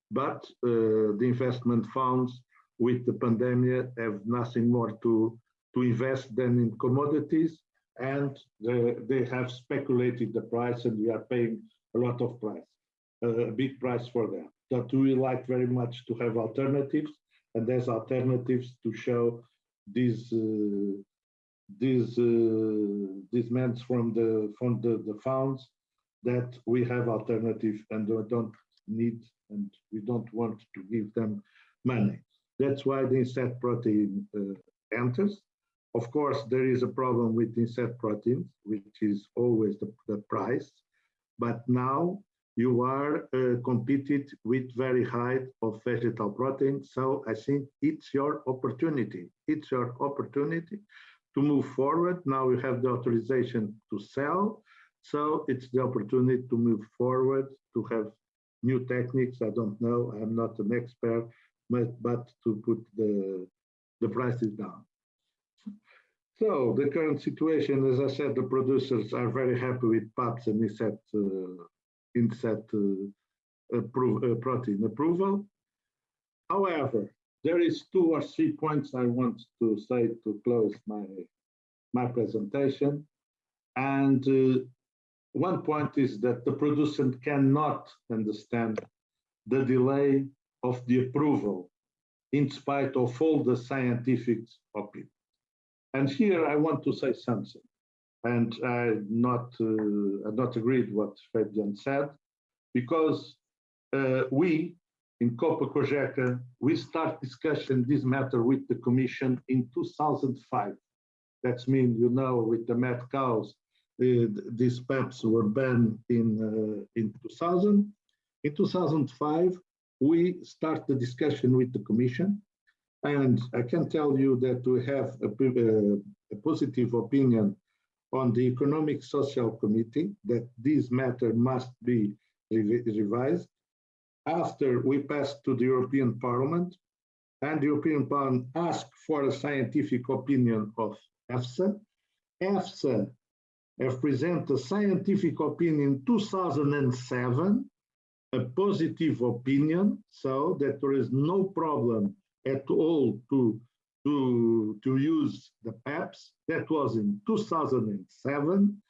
but the investment funds with the pandemic have nothing more to invest than in commodities, and they have speculated the price, and we are paying a lot of price, a big price for them. That we like very much to have alternatives, and there's alternatives to show these men from the funds that we have alternative and we don't need and we don't want to give them money. That's why the insect protein enters. Of course, there is a problem with insect proteins, which is always the price, but now you are competed with very high of vegetal protein. So I think it's your opportunity. It's your opportunity to move forward. Now you have the authorization to sell. So it's the opportunity to move forward, to have new techniques. I don't know, I'm not an expert, but to put the prices down. So the current situation, as I said, the producers are very happy with PAPs and insect protein approval. However, there is 2 or 3 points I want to say to close my presentation. And one point is that the producer cannot understand the delay of the approval in spite of all the scientific opinions. And here I want to say something, and I not agreed with what Fabien said, because we in Copa-Cogeca, we start discussing this matter with the Commission in 2005. That means, you know, with the mad cows, these PAPs were banned in 2000. In 2005, we start the discussion with the Commission, and I can tell you that we have a positive opinion on the Economic Social Committee that this matter must be revised. After we passed to the European Parliament, and the European Parliament asked for a scientific opinion of EFSA. EFSA have presented a scientific opinion in 2007, a positive opinion, so that there is no problem at all to use the PAPs. That was in 2007,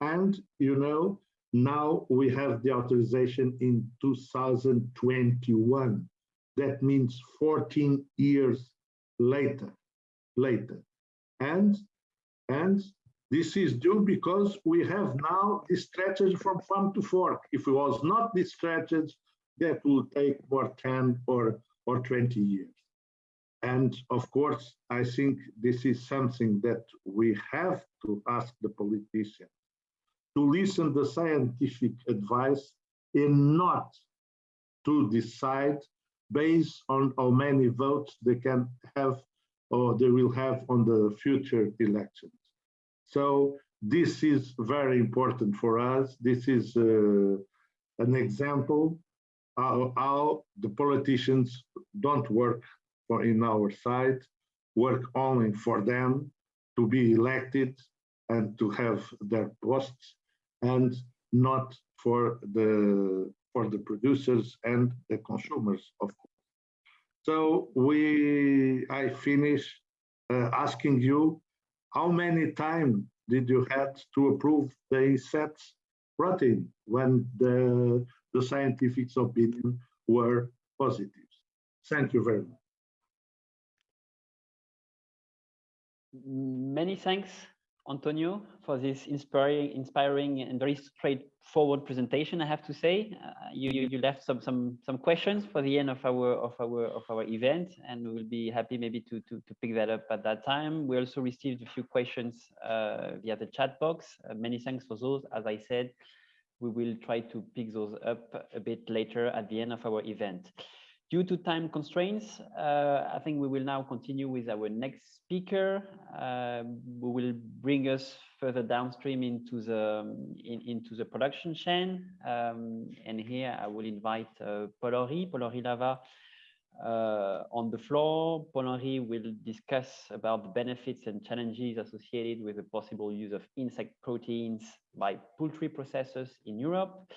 and you know, now we have the authorization in 2021. That means 14 years later. And this is due because we have now this strategy from farm to fork. If it was not this strategy, that will take more 10 or 20 years. And of course, I think this is something that we have to ask the politicians to listen to scientific advice and not to decide based on how many votes they can have or they will have on the future elections. So this is very important for us. This is an example how the politicians don't work in our side, work only for them to be elected and to have their posts, and not for the producers and the consumers, of course. So I finish asking you, how many times did you have to approve the insects protein when the scientific opinion were positive? Thank you very much. Many thanks, António, for this inspiring and very straightforward presentation. I have to say, you left some questions for the end of our event, and we will be happy maybe to pick that up at that time. We also received a few questions via the chat box. Many thanks for those. As I said, we will try to pick those up a bit later at the end of our event. Due to time constraints, I think we will now continue with our next speaker. We will bring us further downstream into the production chain. And here I will invite Paul-Henri Lava on the floor. Paul-Henri will discuss about the benefits and challenges associated with the possible use of insect proteins by poultry processors in Europe.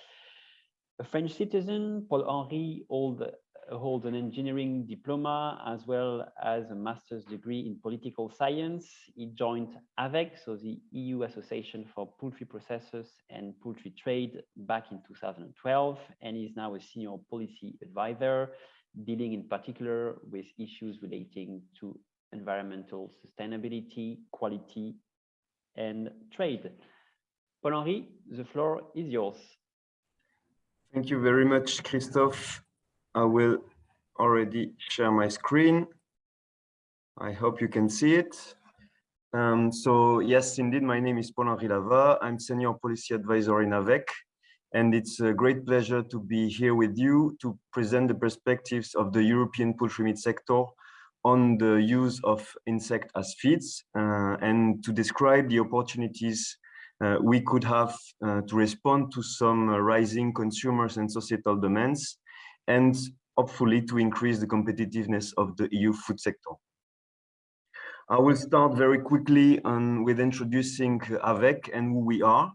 A French citizen, Paul-Henri holds an engineering diploma as well as a master's degree in political science. He joined AVEC, so the EU Association for Poultry Processors and Poultry Trade, back in 2012, and is now a senior policy advisor, dealing in particular with issues relating to environmental sustainability, quality, and trade. Paul-Henri, the floor is yours. Thank you very much, Christophe. I will already share my screen. I hope you can see it. So yes, indeed, my name is Paul-Henri Lava. I'm Senior Policy Advisor in AVEC, and it's a great pleasure to be here with you to present the perspectives of the European poultry meat sector on the use of insect as feeds and to describe the opportunities we could have to respond to some rising consumers and societal demands, and hopefully to increase the competitiveness of the EU food sector. I will start very quickly with introducing AVEC and who we are.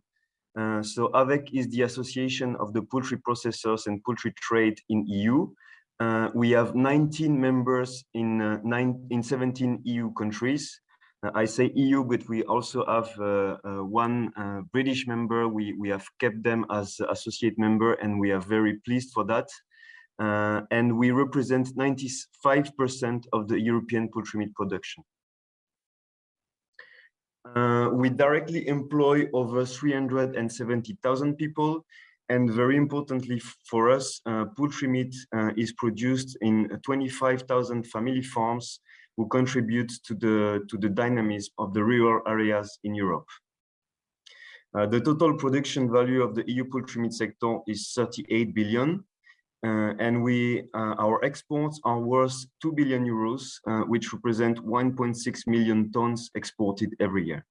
So AVEC is the Association of the Poultry Processors and Poultry Trade in EU. We have 19 members in 17 EU countries. I say EU, but we also have one British member. We have kept them as associate member, and we are very pleased for that. And we represent 95% of the European poultry meat production. We directly employ over 370,000 people, and very importantly for us, poultry meat is produced in 25,000 family farms who contribute to the dynamism of the rural areas in Europe. The total production value of the EU poultry meat sector is 38 billion. And our exports are worth 2 billion euros, which represent 1.6 million tons exported every year.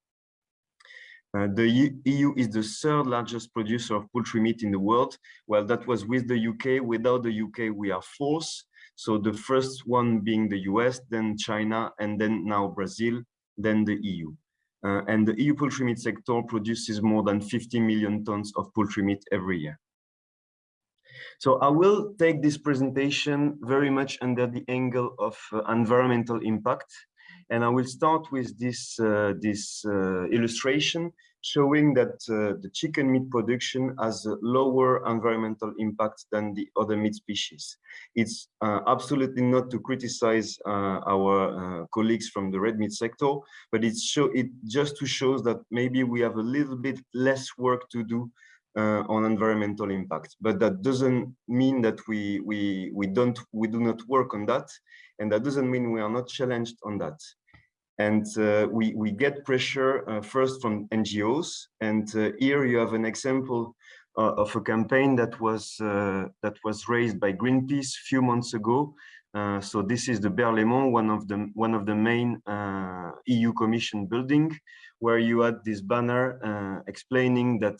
The EU is the third largest producer of poultry meat in the world. Well, that was with the UK. Without the UK, we are fourth. So the first one being the US, then China, and then now Brazil, then the EU. And the EU poultry meat sector produces more than 50 million tons of poultry meat every year. So I will take this presentation very much under the angle of environmental impact. And I will start with this illustration showing that the chicken meat production has a lower environmental impact than the other meat species. It's absolutely not to criticize our colleagues from the red meat sector, but it just to show that maybe we have a little bit less work to do on environmental impact, but that doesn't mean that we do not work on that, and that doesn't mean we are not challenged on that. And we get pressure first from NGOs, and here you have an example of a campaign that was raised by Greenpeace a few months ago. So this is the Berlaymont, one of the main EU Commission building, where you had this banner explaining that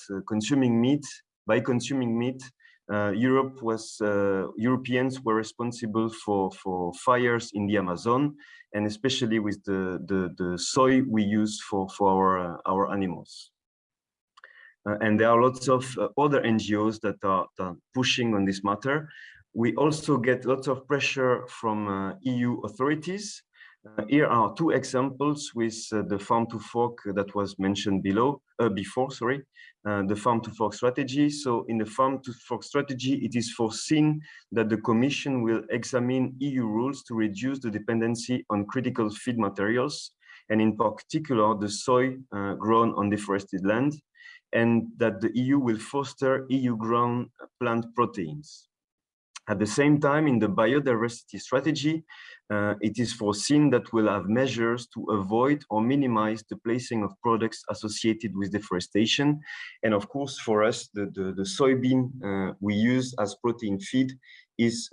by consuming meat, Europeans were responsible for fires in the Amazon, and especially with the soy we use for our animals. And there are lots of other NGOs that are pushing on this matter. We also get lots of pressure from EU authorities. Here are two examples with the farm to fork that was mentioned before, the farm to fork strategy. So in the farm to fork strategy, it is foreseen that the Commission will examine EU rules to reduce the dependency on critical feed materials, and in particular, the soy grown on deforested land, and that the EU will foster EU-grown plant proteins. At the same time, in the biodiversity strategy, it is foreseen that we'll have measures to avoid or minimize the placing of products associated with deforestation. And of course, for us, the soybean we use as protein feed is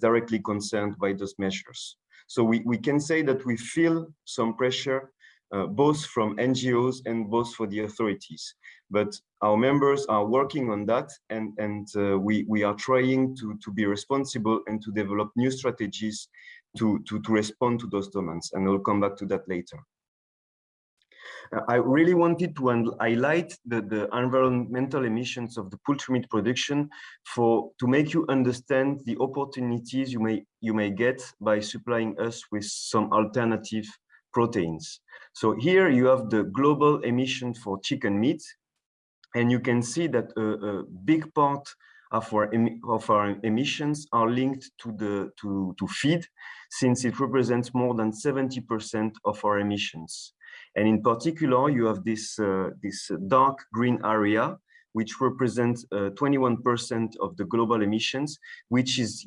directly concerned by those measures. So we can say that we feel some pressure both from NGOs and both for the authorities. But our members are working on that, and we are trying to be responsible and to develop new strategies to respond to those demands. And I'll come back to that later. I really wanted to highlight the environmental emissions of the poultry meat production to make you understand the opportunities you may get by supplying us with some alternative proteins. So here you have the global emission for chicken meat, and you can see that a big part of our emissions are linked to feed, since it represents more than 70% of our emissions. And in particular, you have this dark green area, which represents 21% of the global emissions, which is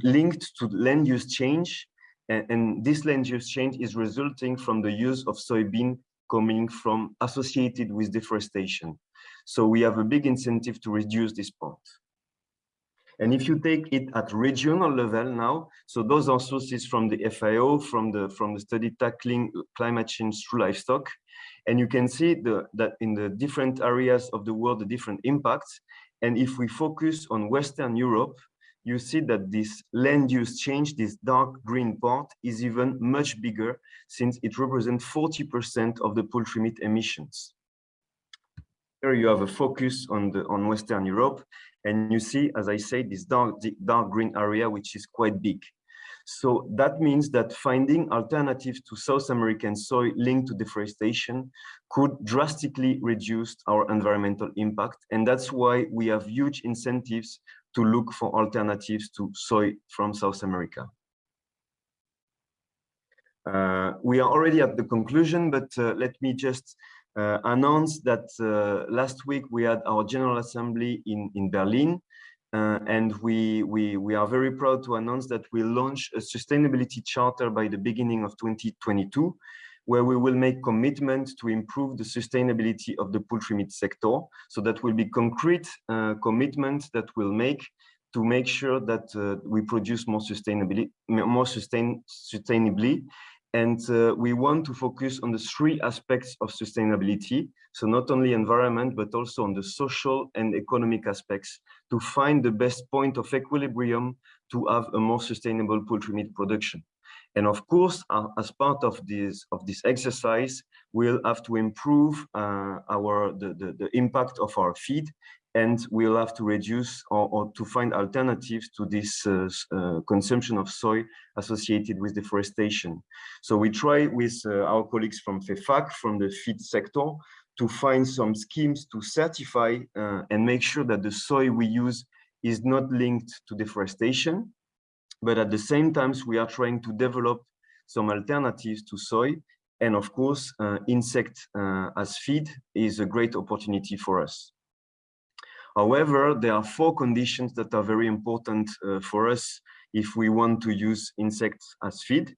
linked to land use change. And this land use change is resulting from the use of soybean coming from associated with deforestation. So we have a big incentive to reduce this part. And if you take it at regional level now, so those are sources from the FAO, from the study tackling climate change through livestock. And you can see that in the different areas of the world, the different impacts. And if we focus on Western Europe, you see that this land use change, this dark green part, is even much bigger, since it represents 40% of the poultry meat emissions. Here you have a focus on Western Europe, and you see, as I say, this dark green area, which is quite big. So that means that finding alternatives to South American soy linked to deforestation could drastically reduce our environmental impact, and that's why we have huge incentives to look for alternatives to soy from South America. We are already at the conclusion, but let me just announce that last week we had our General Assembly in Berlin, And we are very proud to announce that we launch a sustainability charter by the beginning of 2022, where we will make commitment to improve the sustainability of the poultry meat sector. So that will be concrete commitments that we'll make to make sure that we produce more sustainably. And we want to focus on the 3 aspects of sustainability. So not only environment, but also on the social and economic aspects to find the best point of equilibrium to have a more sustainable poultry meat production. And of course, as part of this exercise, we'll have to improve the impact of our feed, and we'll have to reduce or to find alternatives to this consumption of soy associated with deforestation. So we try with our colleagues from FEFAC, from the feed sector, to find some schemes to certify and make sure that the soy we use is not linked to deforestation. But at the same time, we are trying to develop some alternatives to soy. And of course, insect as feed is a great opportunity for us. However, there are 4 conditions that are very important for us if we want to use insects as feed.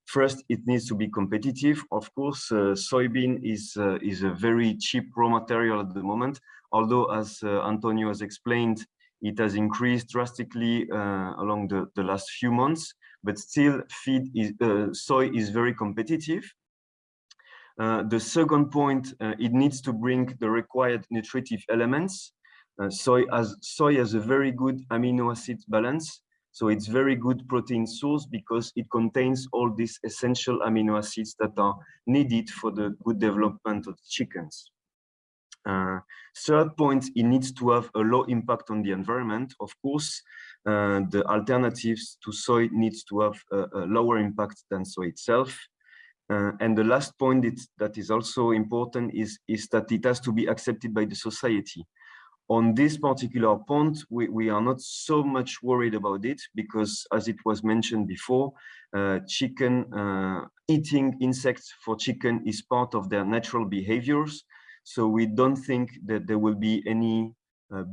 First, it needs to be competitive. Of course, soybean is a very cheap raw material at the moment, although as António has explained, it has increased drastically along the last few months, but still soy is very competitive. The second point, it needs to bring the required nutritive elements. Soy has a very good amino acid balance, so it's very good protein source because it contains all these essential amino acids that are needed for the good development of the chickens. Third point, it needs to have a low impact on the environment. Of course, the alternatives to soy needs to have a lower impact than soy itself. And the last point that is also important is that it has to be accepted by the society. On this particular point, we are not so much worried about it because, as it was mentioned before, eating insects for chicken is part of their natural behaviors. So we don't think that there will be any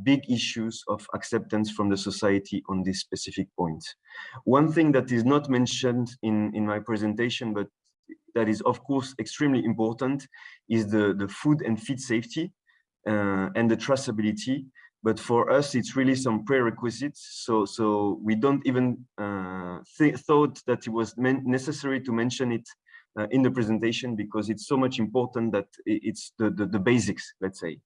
big issues of acceptance from the society on this specific point. One thing that is not mentioned in my presentation, but that is of course extremely important, is the food and feed safety and the traceability. But for us, it's really some prerequisites. So we don't even thought that it was necessary to mention it in the presentation because it's so much important that it's the basics, let's say.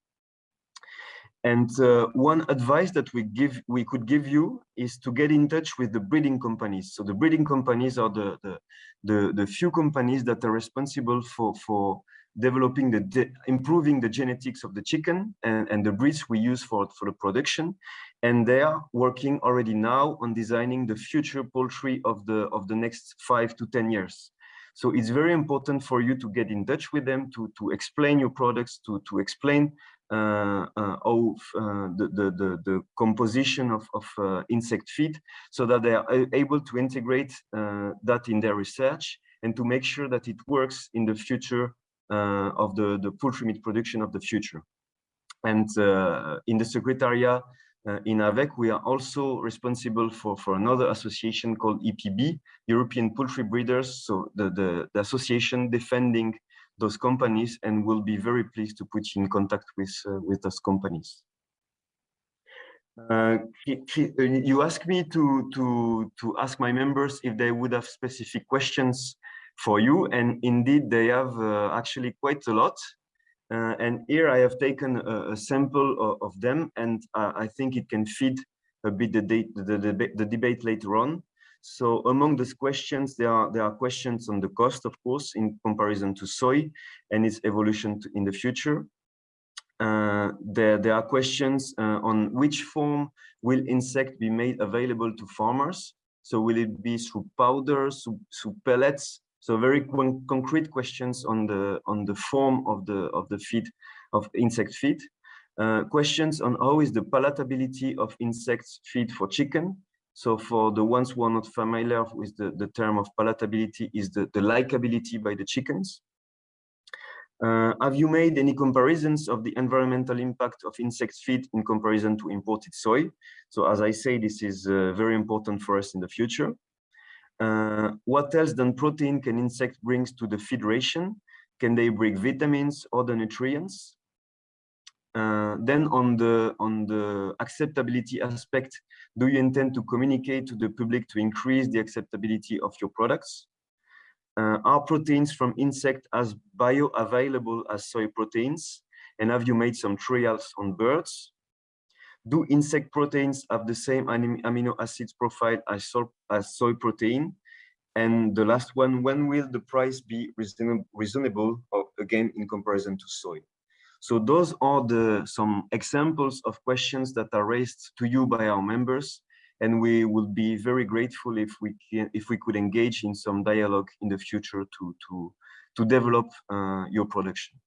And one advice that we could give you is to get in touch with the breeding companies. So the breeding companies are the few companies that are responsible for developing improving the genetics of the chicken and the breeds we use for the production. And they are working already now on designing the future poultry of the next 5 to 10 years. So it's very important for you to get in touch with them, to explain your products, to explain how the composition of insect feed, so that they are able to integrate that in their research and to make sure that it works in the future of the poultry meat production of the future. And in the Secretariat in AVEC, we are also responsible for another association called EPB, European Poultry Breeders, so the association defending those companies, and we'll be very pleased to put you in contact with those companies. You asked me to ask my members if they would have specific questions for you, and indeed they have actually quite a lot. And here I have taken a sample of them, and I think it can feed a bit the debate later on. So among these questions, there are questions on the cost, of course, in comparison to soy and its evolution in the future. There are questions on which form will insect be made available to farmers. So will it be through powders, through pellets? So very concrete questions on the form of the feed, of insect feed. Questions on how is the palatability of insect feed for chicken. So for the ones who are not familiar with the term of palatability, is the likability by the chickens. Have you made any comparisons of the environmental impact of insect feed in comparison to imported soy? So as I say, this is very important for us in the future. What else than protein can insect bring to the feed ration? Can they bring vitamins or the nutrients? Then on the acceptability aspect, do you intend to communicate to the public to increase the acceptability of your products? Are proteins from insect as bioavailable as soy proteins? And have you made some trials on birds? Do insect proteins have the same amino acids profile as soy protein? And the last one, when will the price be reasonable again in comparison to soy? So those are some examples of questions that are raised to you by our members, and we would be very grateful if we could engage in some dialogue in the future to develop your production.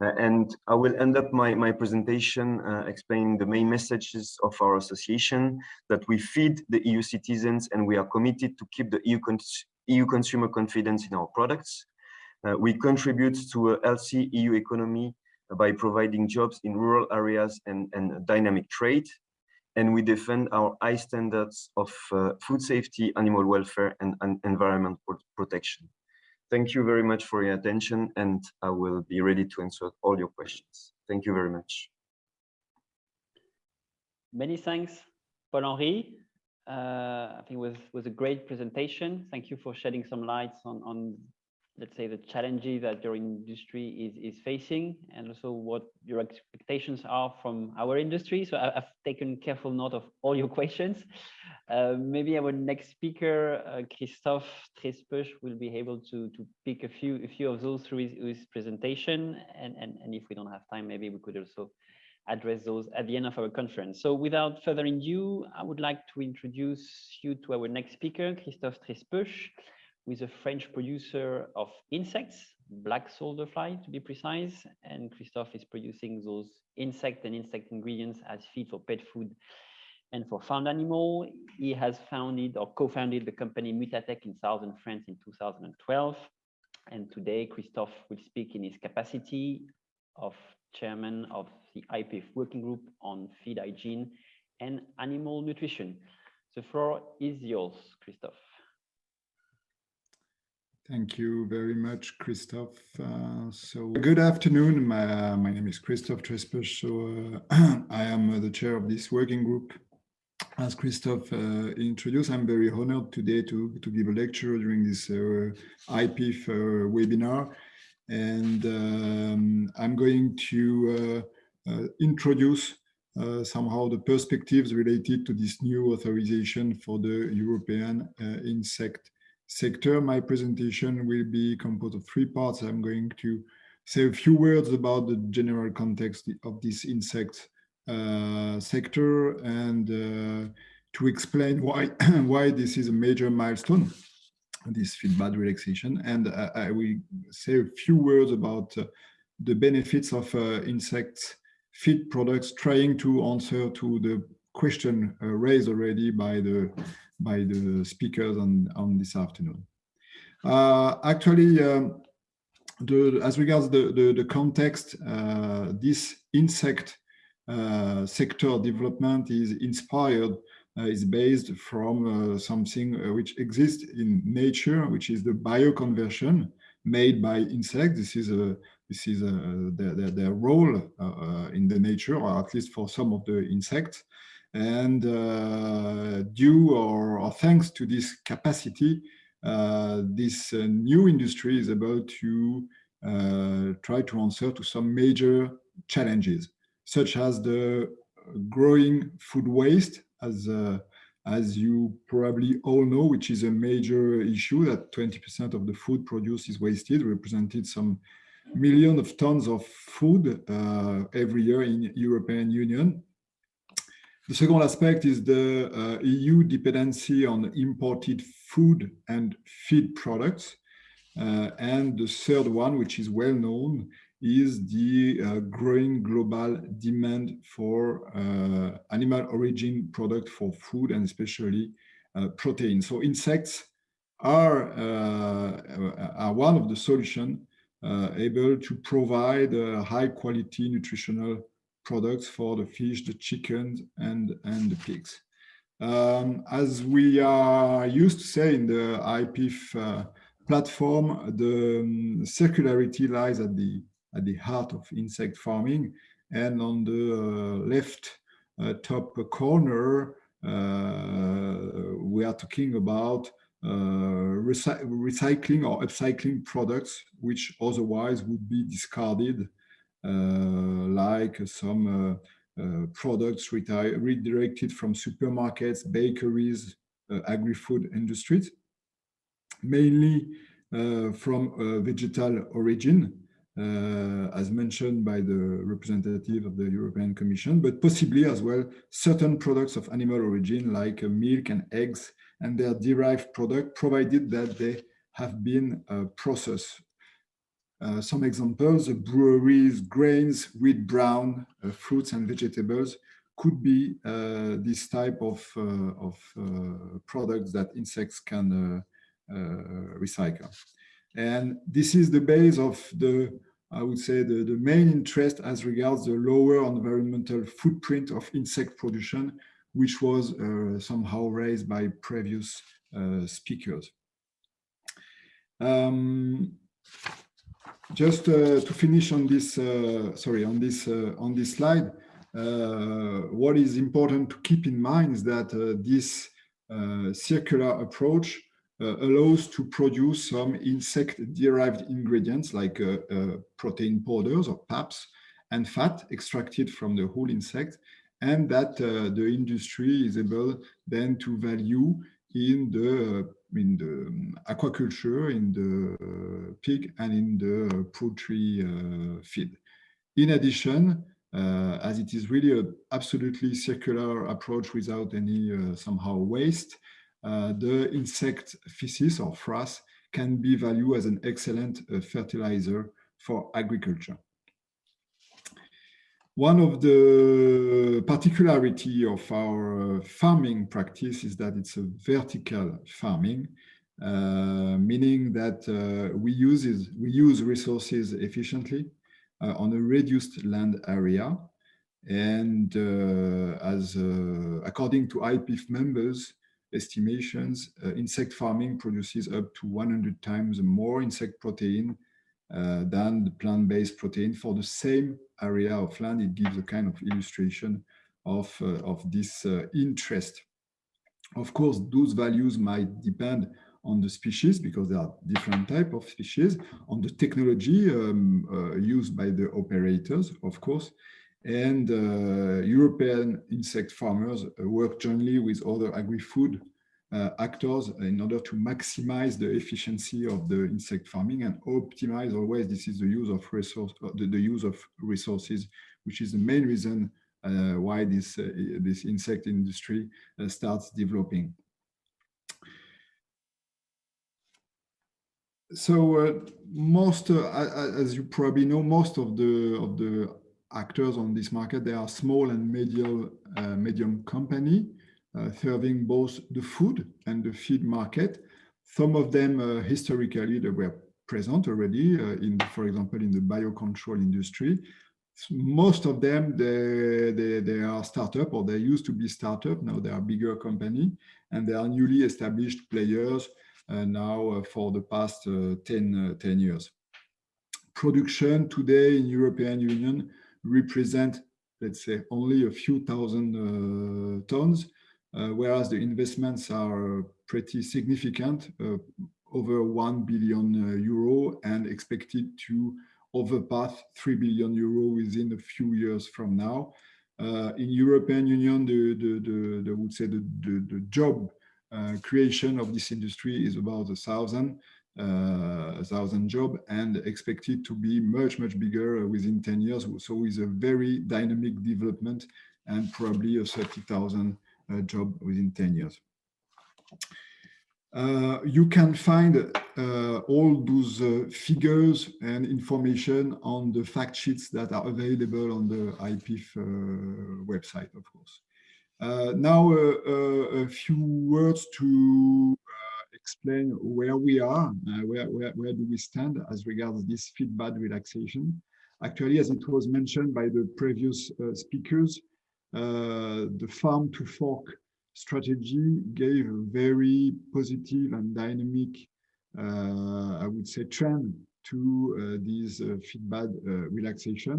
And I will end up my presentation explaining the main messages of our association, that we feed the EU citizens and we are committed to keep the EU consumer confidence in our products. We contribute to a healthy EU economy by providing jobs in rural areas and dynamic trade. And we defend our high standards of food safety, animal welfare, and environment protection. Thank you very much for your attention, and I will be ready to answer all your questions. Thank you very much. Many thanks, Paul-Henri. I think it was a great presentation. Thank you for shedding some lights on let's say, the challenges that your industry is facing, and also what your expectations are from our industry. So I've taken careful note of all your questions. Maybe our next speaker, Christophe Trespeuch, will be able to pick a few of those through his presentation. And if we don't have time, maybe we could also address those at the end of our conference. So without further ado, I would like to introduce you to our next speaker, Christophe Trespeuch, who is a French producer of insects, black soldier fly to be precise. And Christophe is producing those insect and insect ingredients as feed for pet food and for farmed animal. He has founded or co-founded the company Mutatech in southern France in 2012. And today, Christophe will speak in his capacity of chairman of the IPIFF working group on feed hygiene and animal nutrition. The floor is yours, Christophe. Thank you very much, Christophe. So good afternoon. My name is Christophe Trespeuch. So I am the chair of this working group. As Christophe introduced, I'm very honored today to give a lecture during this IPIFF webinar. And I'm going to introduce somehow the perspectives related to this new authorization for the European insect sector. My presentation will be composed of three parts. I'm going to say a few words about the general context of this insect sector, and to explain why this is a major milestone, this feedback relaxation. And I will say a few words about the benefits of insect feed products, trying to answer to the question raised already by the speakers on this afternoon. Actually, as regards the context, this insect sector development is inspired, is based from something which exists in nature, which is the bioconversion made by insects. This is their role in the nature, or at least for some of the insects. And due or thanks to this capacity, this new industry is about to try to answer to some major challenges, such as the growing food waste, as you probably all know, which is a major issue, that 20% of the food produced is wasted, represented some millions of tons of food every year in European Union. The second aspect is the EU dependency on imported food and feed products. And the third one, which is well known, is the growing global demand for animal origin product for food, and especially protein. So insects are one of the solutions able to provide high quality nutritional products for the fish, the chickens, and the pigs. As we are used to say in the IPIFF platform, the circularity lies at the heart of insect farming. And on the left top corner, we are talking about recycling or upcycling products which otherwise would be discarded, like some products redirected from supermarkets, bakeries, agri-food industries, mainly from vegetal origin, as mentioned by the representative of the European Commission, but possibly as well certain products of animal origin like milk and eggs and their derived product, provided that they have been processed. Some examples: breweries, grains, wheat brown, fruits and vegetables could be this type of products that insects can recycle. And this is the base of I would say, the main interest as regards the lower environmental footprint of insect production, which was somehow raised by previous speakers. Just to finish on this, on this slide, what is important to keep in mind is that this circular approach allows to produce some insect-derived ingredients like protein powders or PAPs and fat extracted from the whole insect, and that the industry is able then to value in the aquaculture, in the pig and in the poultry feed. In addition, as it is really an absolutely circular approach without any somehow waste, the insect feces or frass can be valued as an excellent fertilizer for agriculture. One of the particularity of our farming practice is that it's a vertical farming, meaning that we use resources efficiently on a reduced land area. And according to IPIFF members' estimations, insect farming produces up to 100 times more insect protein than the plant-based protein for the same area of land. It gives a kind of illustration of this interest. Of course, those values might depend on the species because there are different types of species, on the technology used by the operators, of course, and European insect farmers work jointly with other agri-food actors in order to maximize the efficiency of the insect farming and optimize always. This is the use of resources, which is the main reason why this insect industry starts developing. So as you probably know, most of the actors on this market, they are small and medium company serving both the food and the feed market. Some of them historically they were present already for example, in the biocontrol industry. Most of them they are startup, or they used to be startup. Now they are bigger company, and they are newly established players now for the past 10 years. Production today in European Union represent, let's say, only a few thousand tons, whereas the investments are pretty significant, over 1 billion euro, and expected to overpass 3 billion euro within a few years from now. In European Union, I would say the job creation of this industry is about 1,000 jobs, and expected to be much bigger within 10 years. So with a very dynamic development and probably a 30,000 job within 10 years. You can find all those figures and information on the fact sheets that are available on the IPIFF website, of course. Now, a few words to explain where we are, where do we stand as regards this feedback relaxation. Actually, as it was mentioned by the previous speakers, the farm to fork strategy gave a very positive and dynamic, I would say, trend to this feedback relaxation,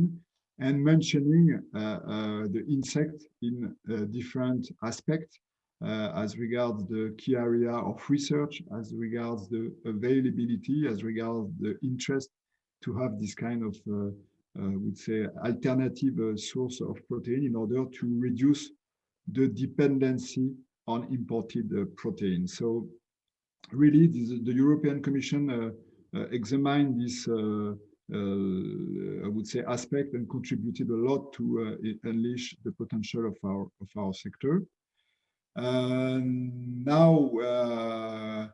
and mentioning the insect in different aspects as regards the key area of research, as regards the availability, as regards the interest to have this kind of, I would say, alternative source of protein in order to reduce the dependency on imported protein. So really, the European Commission examined this, I would say, aspect and contributed a lot to unleash the potential of our sector. Now, I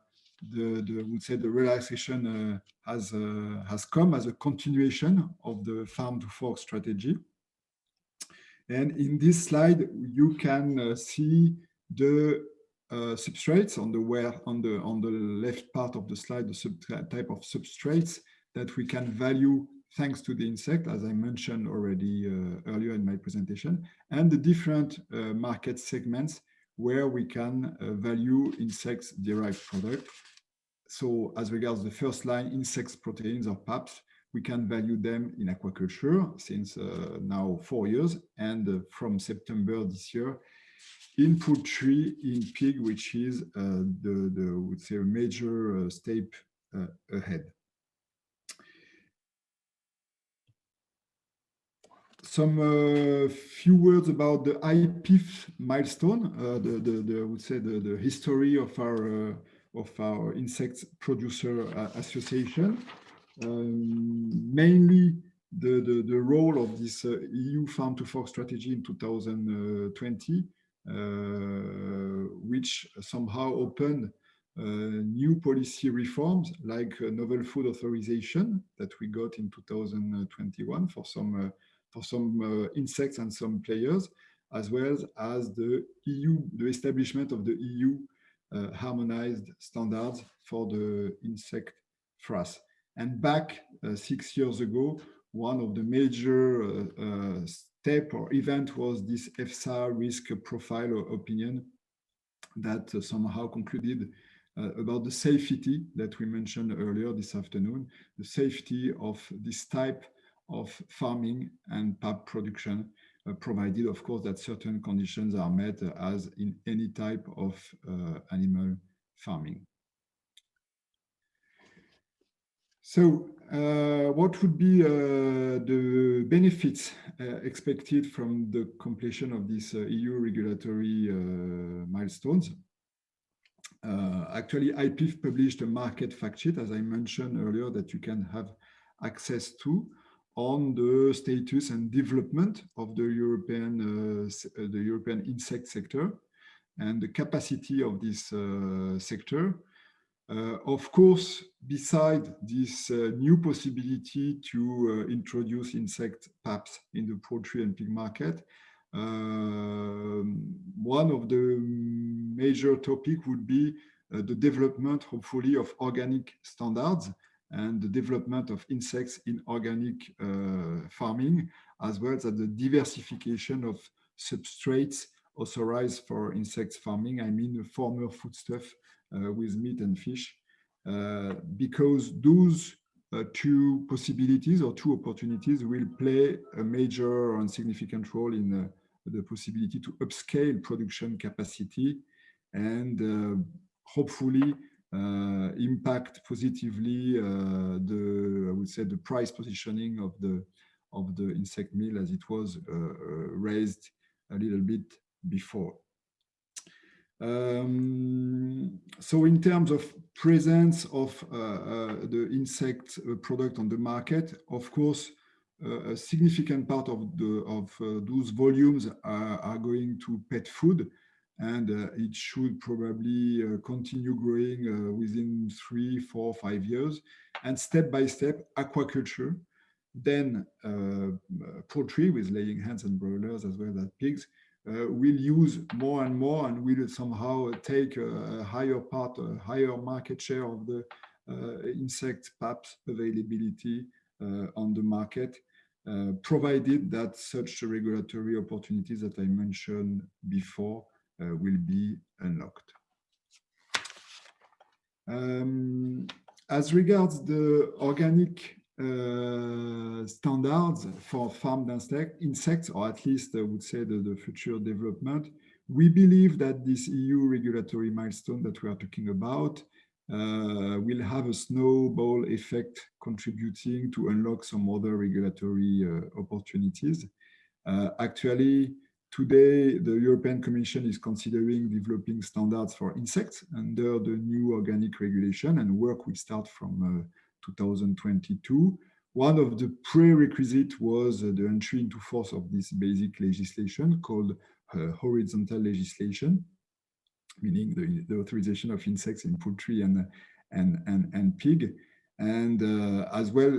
would say the relaxation has come as a continuation of the farm to fork strategy. And in this slide, you can see the substrates on the left part of the slide, the type of substrates that we can value thanks to the insect, as I mentioned already earlier in my presentation, and the different market segments where we can value insects derived product. So as regards the first line, insects proteins or PAPs, we can value them in aquaculture since now 4 years, and from September this year in poultry, in pig, which is the would say a major step ahead. Some few words about the IPIFF milestone, I would say the history of our insects producer association. Mainly the role of this EU farm to fork strategy in 2020, which somehow opened new policy reforms like novel food authorization that we got in 2021 for some insects and some players, as well as the establishment of the EU harmonized standards for the insect frass. And back 6 years ago, one of the major step or event was this EFSA risk profile opinion that somehow concluded about the safety that we mentioned earlier this afternoon, the safety of this type of farming and PAP production, provided, of course, that certain conditions are met as in any type of animal farming. So what would be the benefits expected from the completion of these EU regulatory milestones? Actually, IPIFF published a market fact sheet, as I mentioned earlier, that you can have access to on the status and development of the European insect sector and the capacity of this sector. Of course, beside this new possibility to introduce insect PAPs in the poultry and pig market, one of the major topics would be the development, hopefully, of organic standards and the development of insects in organic farming, as well as the diversification of substrates authorized for insects farming. I mean, former foodstuff with meat and fish, because those two possibilities or two opportunities will play a major and significant role in the possibility to upscale production capacity and hopefully impact positively I would say the price positioning of the insect meal as it was raised a little bit before. So in terms of presence of the insect product on the market, of course, a significant part of those volumes are going to pet food, and it should probably continue growing within 3, 4, 5 years, and step by step aquaculture, then poultry with laying hens and broilers as well as pigs will use more and more and will somehow take a higher part, a higher market share of the insect PAPs availability on the market, provided that such regulatory opportunities that I mentioned before will be unlocked. As regards the organic standards for farmed insects, or at least I would say the future development, we believe that this EU regulatory milestone that we are talking about will have a snowball effect contributing to unlock some other regulatory opportunities. Actually, today, the European Commission is considering developing standards for insects under the new organic regulation, and work will start from 2022. One of the prerequisites was the entry into force of this basic legislation called horizontal legislation, meaning the authorization of insects in poultry and pig. And as well,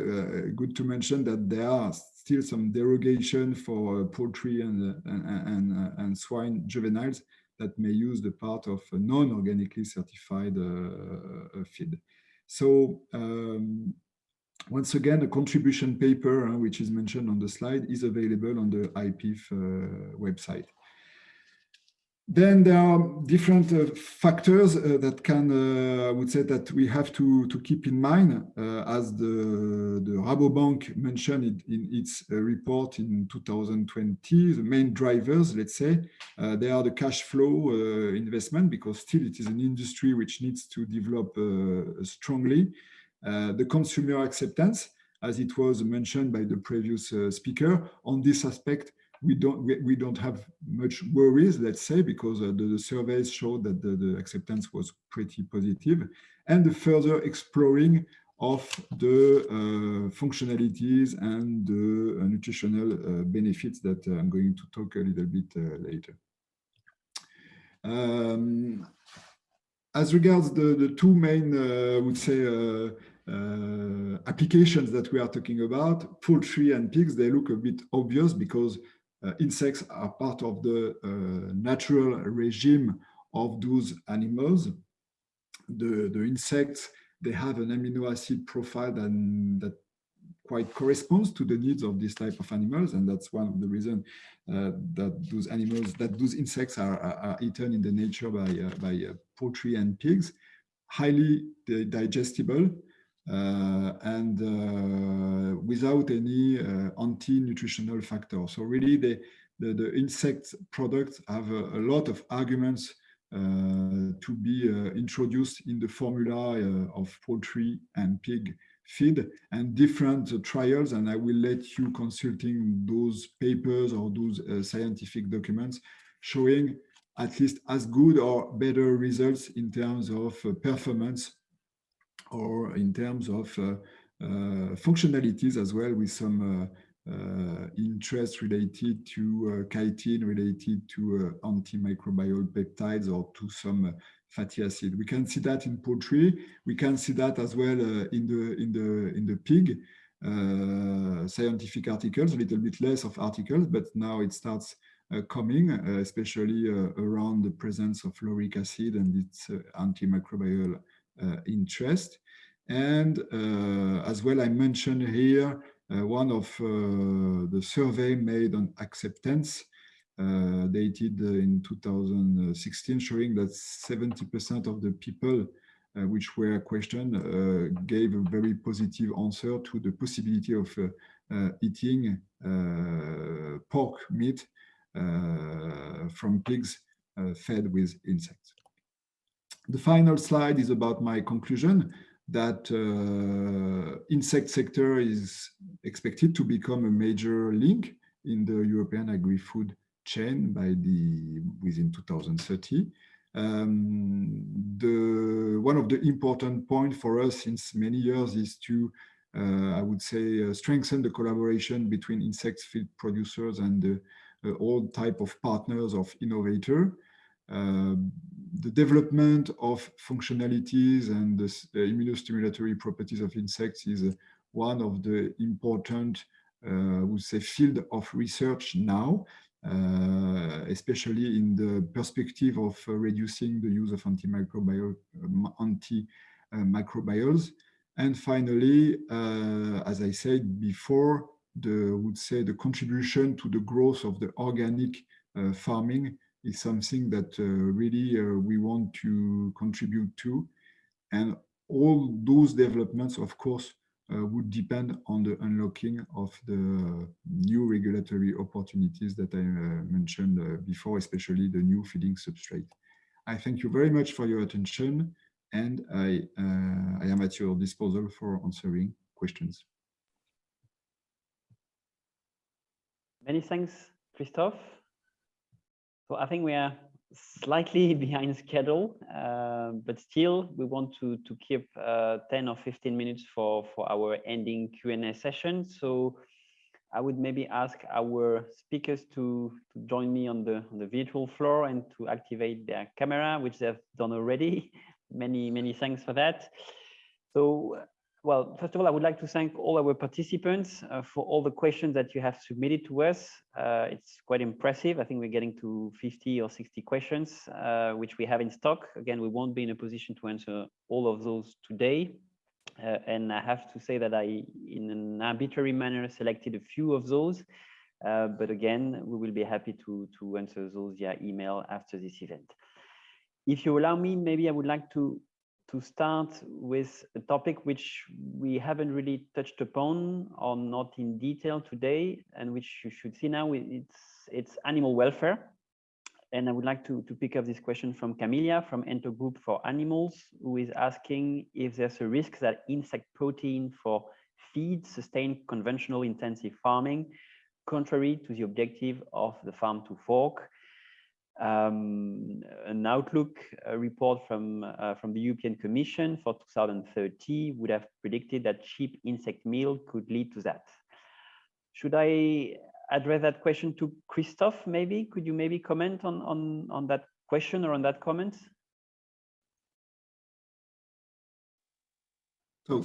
good to mention that there are still some derogation for poultry and swine juveniles that may use the part of a non-organically certified feed. So once again, a contribution paper, which is mentioned on the slide, is available on the IPIFF website. Then there are different factors that can, I would say, that we have to keep in mind, as the Rabobank mentioned in its report in 2020. The main drivers, let's say, they are the cash flow investment, because still it is an industry which needs to develop strongly. The consumer acceptance, as it was mentioned by the previous speaker. On this aspect, we don't have much worries, let's say, because the surveys showed that the acceptance was pretty positive, and the further exploring of the functionalities and the nutritional benefits that I'm going to talk a little bit later. As regards the two main, I would say, applications that we are talking about, poultry and pigs, they look a bit obvious because insects are part of the natural regime of those animals. The insects, they have an amino acid profile that quite corresponds to the needs of this type of animals, and that's one of the reasons that those insects are eaten in the nature by poultry and pigs. Highly digestible, and without any anti-nutritional factor. So really the insect products have a lot of arguments to be introduced in the formula of poultry and pig feed, and different trials, and I will let you consulting those papers or those scientific documents showing at least as good or better results in terms of performance or in terms of functionalities as well, with some interest related to chitin, related to antimicrobial peptides, or to some fatty acid. We can see that in poultry. We can see that as well in the pig. Scientific articles, a little bit less of articles, but now it starts coming, especially around the presence of lauric acid and its antimicrobial interest. And as well, I mentioned here one of the survey made on acceptance, dated in 2016, showing that 70% of the people which were questioned gave a very positive answer to the possibility of eating pork meat from pigs fed with insects. The final slide is about my conclusion that insect sector is expected to become a major link in the European agri-food chain within 2030. One of the important points for us since many years is to, I would say, strengthen the collaboration between insect feed producers and all type of partners of innovator. The development of functionalities and the immunostimulatory properties of insects is one of the important, I would say, field of research now. especially in the perspective of reducing the use of antimicrobials. And finally, as I said before, the contribution to the growth of the organic farming is something that really we want to contribute to. And all those developments, of course, would depend on the unlocking of the new regulatory opportunities that I mentioned before, especially the new feeding substrate. I thank you very much for your attention, and I am at your disposal for answering questions. Many thanks, Christophe. So I think we are slightly behind schedule, but still we want to keep 10 or 15 minutes for our ending Q&A session. So I would maybe ask our speakers to join me on the virtual floor and to activate their camera, which they've done already. Many thanks for that. So, well, first of all, I would like to thank all our participants for all the questions that you have submitted to us. It's quite impressive. I think we're getting to 50 or 60 questions, which we have in stock. Again, we won't be in a position to answer all of those today. And I have to say that I, in an arbitrary manner, selected a few of those. But again, we will be happy to answer those via email after this event. If you allow me, maybe I would like to start with a topic which we haven't really touched upon or not in detail today, and which you should see now. It's animal welfare. And I would like to pick up this question from Camilla from Ento Group for Animals, who is asking if there's a risk that insect protein for feed sustain conventional intensive farming, contrary to the objective of the farm to fork. An Outlook report from the European Commission for 2030 would have predicted that cheap insect meal could lead to that. Should I address that question to Christophe, maybe? Could you maybe comment on that question or on that comment? So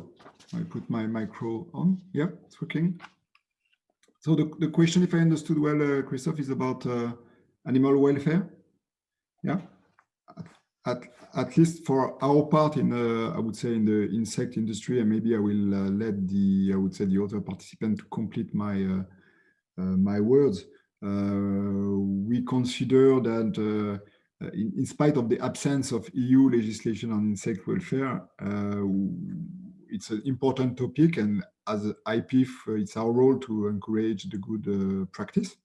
I put my micro on. Yeah, it's working. So the question, if I understood well, Christophe, is about animal welfare. Yeah, at least for our part in I would say in the insect industry, and maybe I will let the other participant to complete my my words. We consider that in spite of the absence of EU legislation on insect welfare, it's an important topic, and as IPIFF, it's our role to encourage the good practice.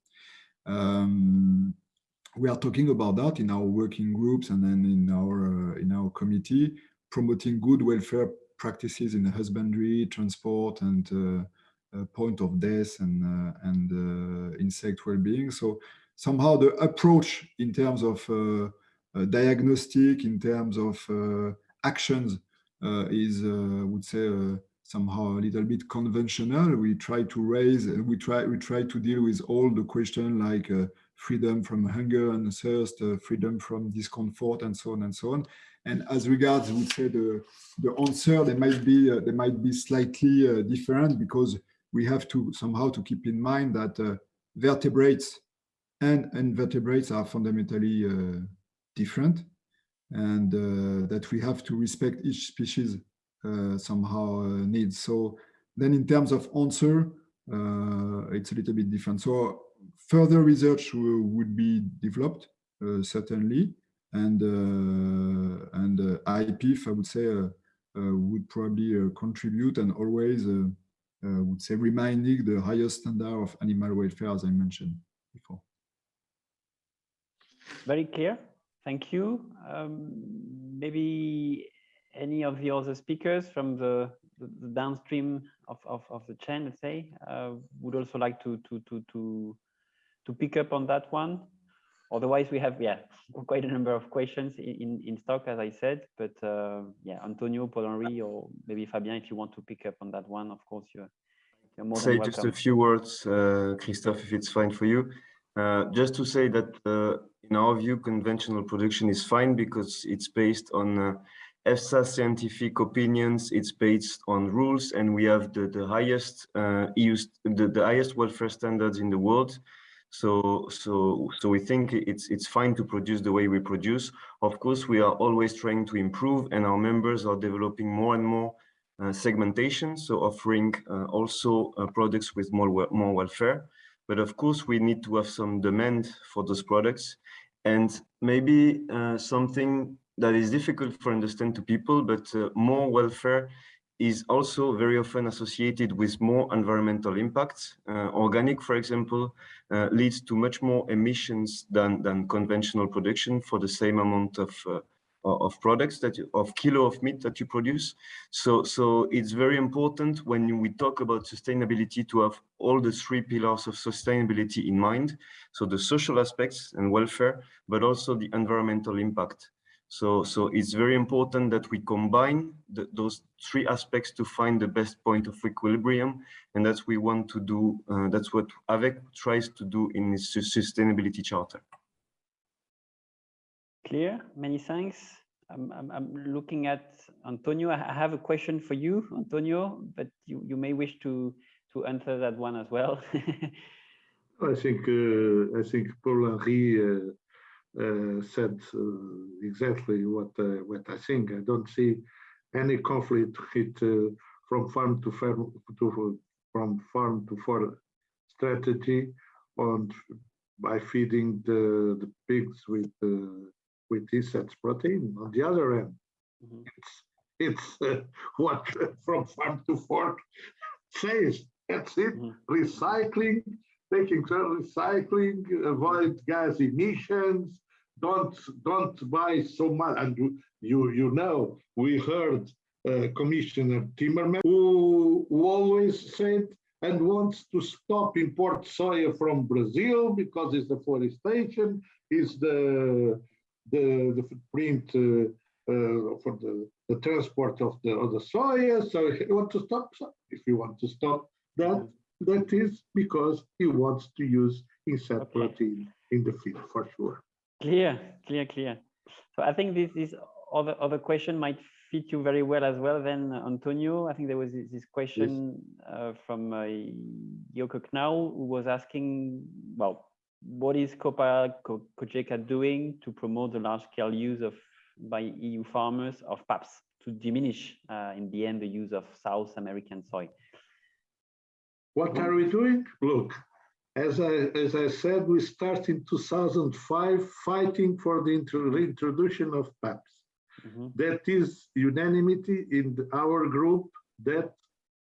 We are talking about that in our working groups and then in our committee, promoting good welfare practices in husbandry, transport, and point of death and insect well-being. So somehow the approach in terms of diagnostic, in terms of actions, is I would say somehow a little bit conventional. We try to raise, we try to deal with all the questions like freedom from hunger and thirst, freedom from discomfort, and so on and so on. And as regards, I would say the answer, they might be slightly different, because we have to somehow to keep in mind that vertebrates and invertebrates are fundamentally different, and that we have to respect each species somehow needs. So then in terms of answer, it's a little bit different. So further research would be developed, certainly, and IPIFF, I would say, would probably contribute, and always would say reminding the highest standard of animal welfare, as I mentioned before. Very clear. Thank you. Maybe any of the other speakers from the downstream of the chain, let's say, would also like to pick up on that one. Otherwise, we have quite a number of questions in stock, as I said. But yeah, António, Paul-Henri, or maybe Fabien, if you want to pick up on that one, of course, you're more than welcome. Say just a few words, Christophe, if it's fine for you. Just to say that in our view, conventional production is fine because it's based on EFSA scientific opinions. It's based on rules, and we have the highest the highest welfare standards in the world. So we think it's fine to produce the way we produce. Of course, we are always trying to improve, and our members are developing more and more segmentation, so offering also products with more welfare. But of course, we need to have some demand for those products, and maybe something that is difficult for understand to people, but more welfare is also very often associated with more environmental impacts. Organic, for example, leads to much more emissions than conventional production for the same amount of products of kilo of meat that you produce. So it's very important when we talk about sustainability to have all the three pillars of sustainability in mind. So the social aspects and welfare, but also the environmental impact. So it's very important that we combine those three aspects to find the best point of equilibrium, and that's what we want to do. That's what AVEC tries to do in its sustainability charter. Clear. Many thanks. I'm looking at António. I have a question for you, António, but you may wish to answer that one as well. I think Paul-Henri said exactly what I think. I don't see any conflict with from farm to fork strategy on by feeding the pigs with insect protein. On the other hand, it's what from farm to fork says. That's it. Recycling, taking care of recycling, avoid gas emissions. Don't buy so much. And you know, we heard Commissioner Timmermans who always said and wants to stop import soya from Brazil because it's deforestation, is the footprint for the transport of the soya. So if you want to stop, if you want to stop that, that is because he wants to use insect protein in the feed for sure. Clear. So I think this other question might fit you very well as well then, António. I think there was this question from Joko Knau, who was asking, well, what is Copa-Cogeca doing to promote the large-scale use by EU farmers of PAPs to diminish in the end the use of South American soy? What are we doing? Look, as I said, we started in 2005 fighting for the reintroduction of PAPs. That is unanimity in our group that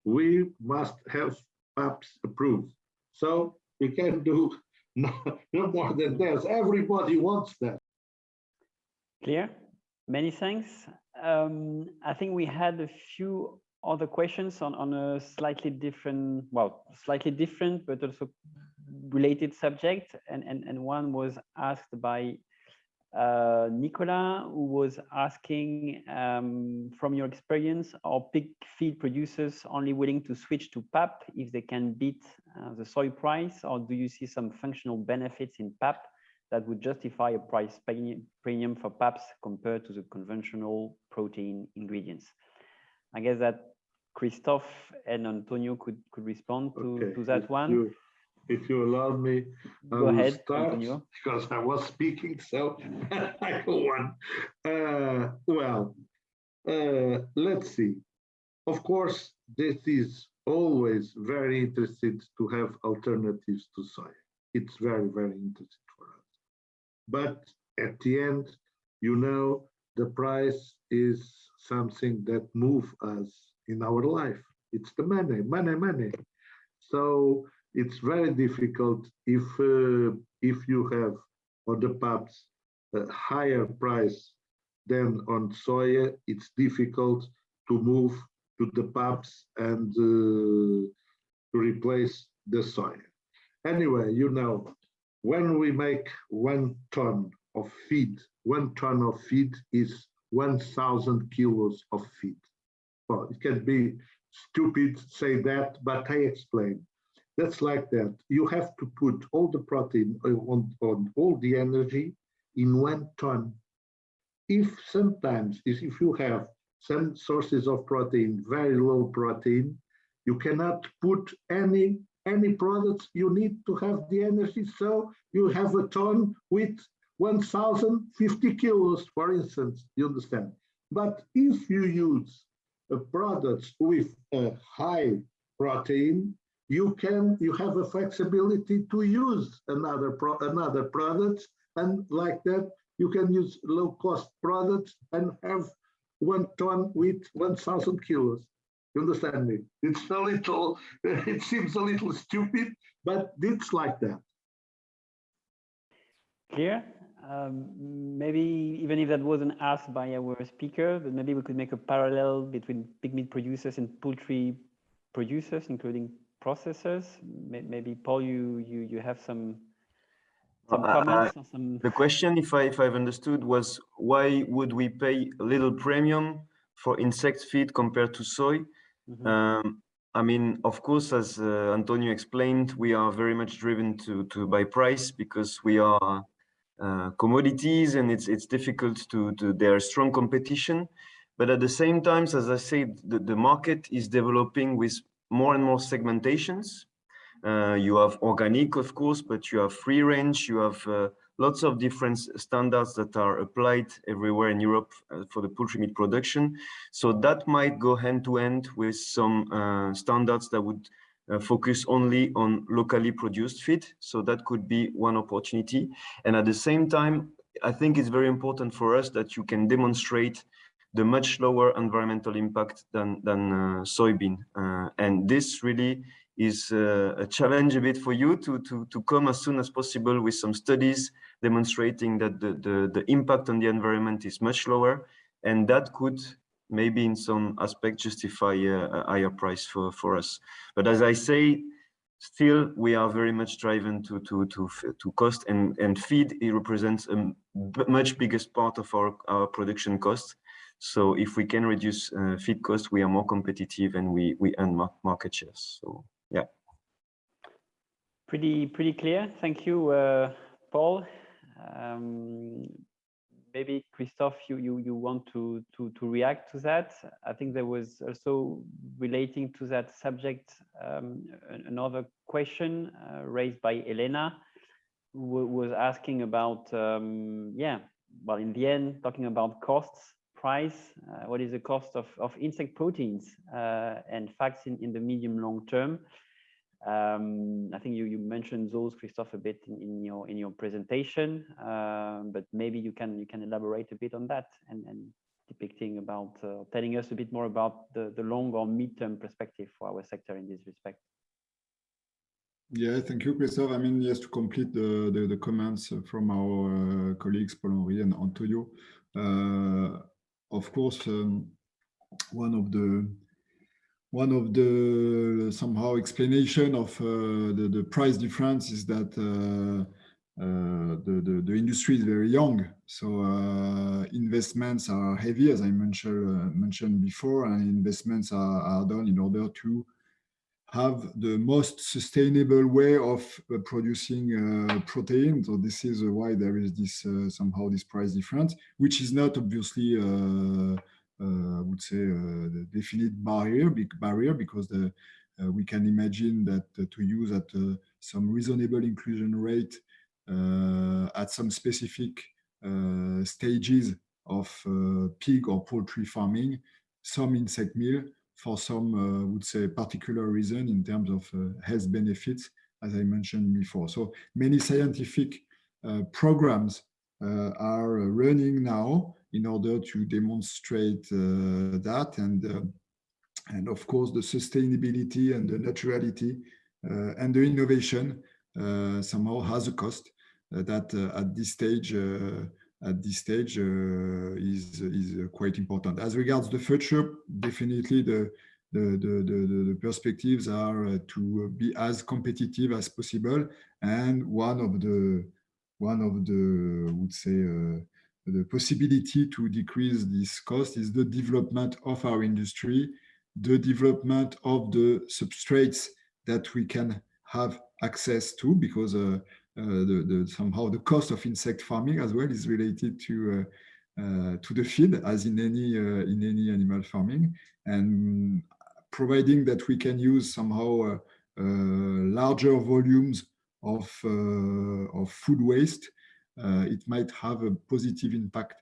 we must have PAPs approved. So we can do no more than that. Everybody wants that. Clear. Many thanks. I think we had a few other questions on a slightly different, but also related subject. And one was asked by Nicola, who was asking, from your experience, are pig feed producers only willing to switch to PAP if they can beat the soy price, or do you see some functional benefits in PAP that would justify a price premium for PAPs compared to the conventional protein ingredients? I guess that Christophe and António could respond to that one. If you allow me, go ahead, start, António. because I was speaking, so I go on. Let's see. Of course, this is always very interested to have alternatives to soy. It's very, very interesting for us. But at the end, you know, the price is something that moves us in our life. It's the money. So it's very difficult if you have on the PAPs a higher price than on soya. It's difficult to move to the PAPs and to replace the soya. Anyway, you know, when we make 1 ton of feed, 1 ton of feed is 1,000 kilos of feed. Well, it can be stupid to say that, but I explain. That's like that. You have to put all the protein on all the energy in 1 ton. If you have some sources of protein, very low protein, you cannot put any any products, you need to have the energy. So you have a ton with 1,050 kilos, for instance, you understand. But if you use products with a high protein, you have a flexibility to use another product, and like that you can use low-cost products and have 1 ton with 1,000 kilos. You understand me? It's a little, it seems a little stupid, but it's like that. Clear? Maybe even if that wasn't asked by our speaker, but maybe we could make a parallel between pig meat producers and poultry producers, including processors. Maybe Paul, you have some comments or some. The question, if I've understood, was why would we pay a little premium for insect feed compared to soy? Mm-hmm. I mean, of course, as António explained, we are very much driven to by price, because we are commodities, and it's difficult there is strong competition. But at the same time, as I said, the market is developing with more and more segmentations. You have organic, of course, but you have free range, you have lots of different standards that are applied everywhere in Europe for the poultry meat production. So that might go hand to hand with some standards that would focus only on locally produced feed. So that could be one opportunity. And at the same time, I think it's very important for us that you can demonstrate the much lower environmental impact than soybean. And this really is a challenge a bit for you to come as soon as possible with some studies demonstrating that the impact on the environment is much lower, and that could maybe in some aspect justify a higher price for us. But as I say, still we are very much driven to cost, and feed, it represents a much biggest part of our production cost. So if we can reduce feed costs, we are more competitive and we earn market shares. So yeah. Pretty clear. Thank you, Paul. Maybe Christophe, you want to react to that. I think there was also relating to that subject another question raised by Elena, who was asking about well, in the end, talking about costs, price, what is the cost of insect proteins and fats in the medium long term. I think you mentioned those, Christophe, a bit in your presentation, but maybe you can elaborate a bit on that and depicting about telling us a bit more about the long or mid-term perspective for our sector in this respect. Yeah, thank you, Christophe. I mean, yes, to complete the comments from our colleagues Paul-Henri and António. Of course, one of the somehow explanation of the price difference is that the industry is very young, so investments are heavy, as I mentioned before, and investments are done in order to have the most sustainable way of producing protein. So this is why there is this somehow this price difference, which is not obviously I would say the definite big barrier, because we can imagine that to use at some reasonable inclusion rate at some specific stages of pig or poultry farming, some insect meal for some would say particular reason in terms of health benefits, as I mentioned before. So many scientific programs are running now in order to demonstrate that, and of course the sustainability and the naturality and the innovation somehow has a cost that at this stage is quite important. As regards the future, definitely the perspectives are to be as competitive as possible, and one of the would say the possibility to decrease this cost is the development of our industry, the development of the substrates that we can have access to, because somehow the cost of insect farming as well is related to the feed, as in any animal farming, and providing that we can use somehow larger volumes of food waste, it might have a positive impact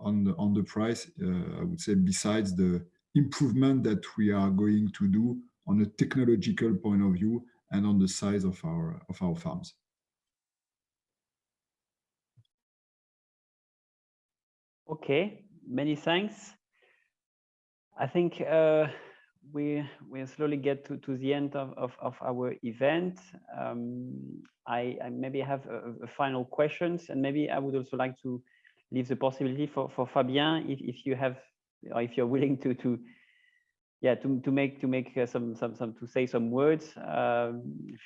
on the price, I would say, besides the improvement that we are going to do on a technological point of view and on the size of our farms. Okay, many thanks. I think we slowly get to the end of our event. I maybe have a final questions, and maybe I would also like to leave the possibility for Fabien, if you have, or if you're willing to say some words,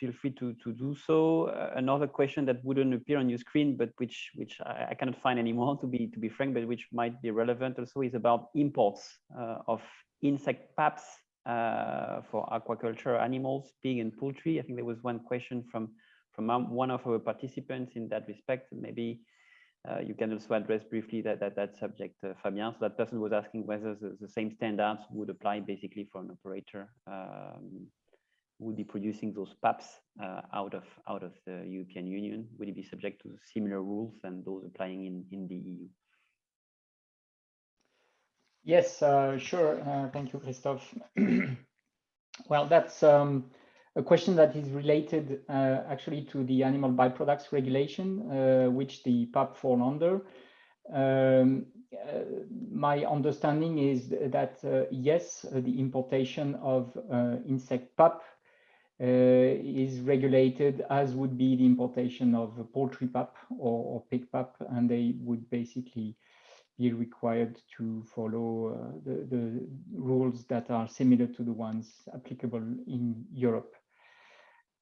feel free to do so. Another question that wouldn't appear on your screen, but which I cannot find anymore, to be frank, but which might be relevant also, is about imports of insect PAPs for aquaculture animals, pig and poultry. I think there was one question from one of our participants in that respect. Maybe you can also address briefly that subject, Fabien. So that person was asking whether the same standards would apply basically for an operator who would be producing those PAPs out of the European Union. Would it be subject to similar rules than those applying in the EU? Yes, sure. Thank you, Christophe. Well, that's a question that is related actually to the animal byproducts regulation, which the PAP fall under. My understanding is that yes, the importation of insect PAP is regulated as would be the importation of poultry PAP or pig PAP, and they would basically be required to follow the rules that are similar to the ones applicable in Europe.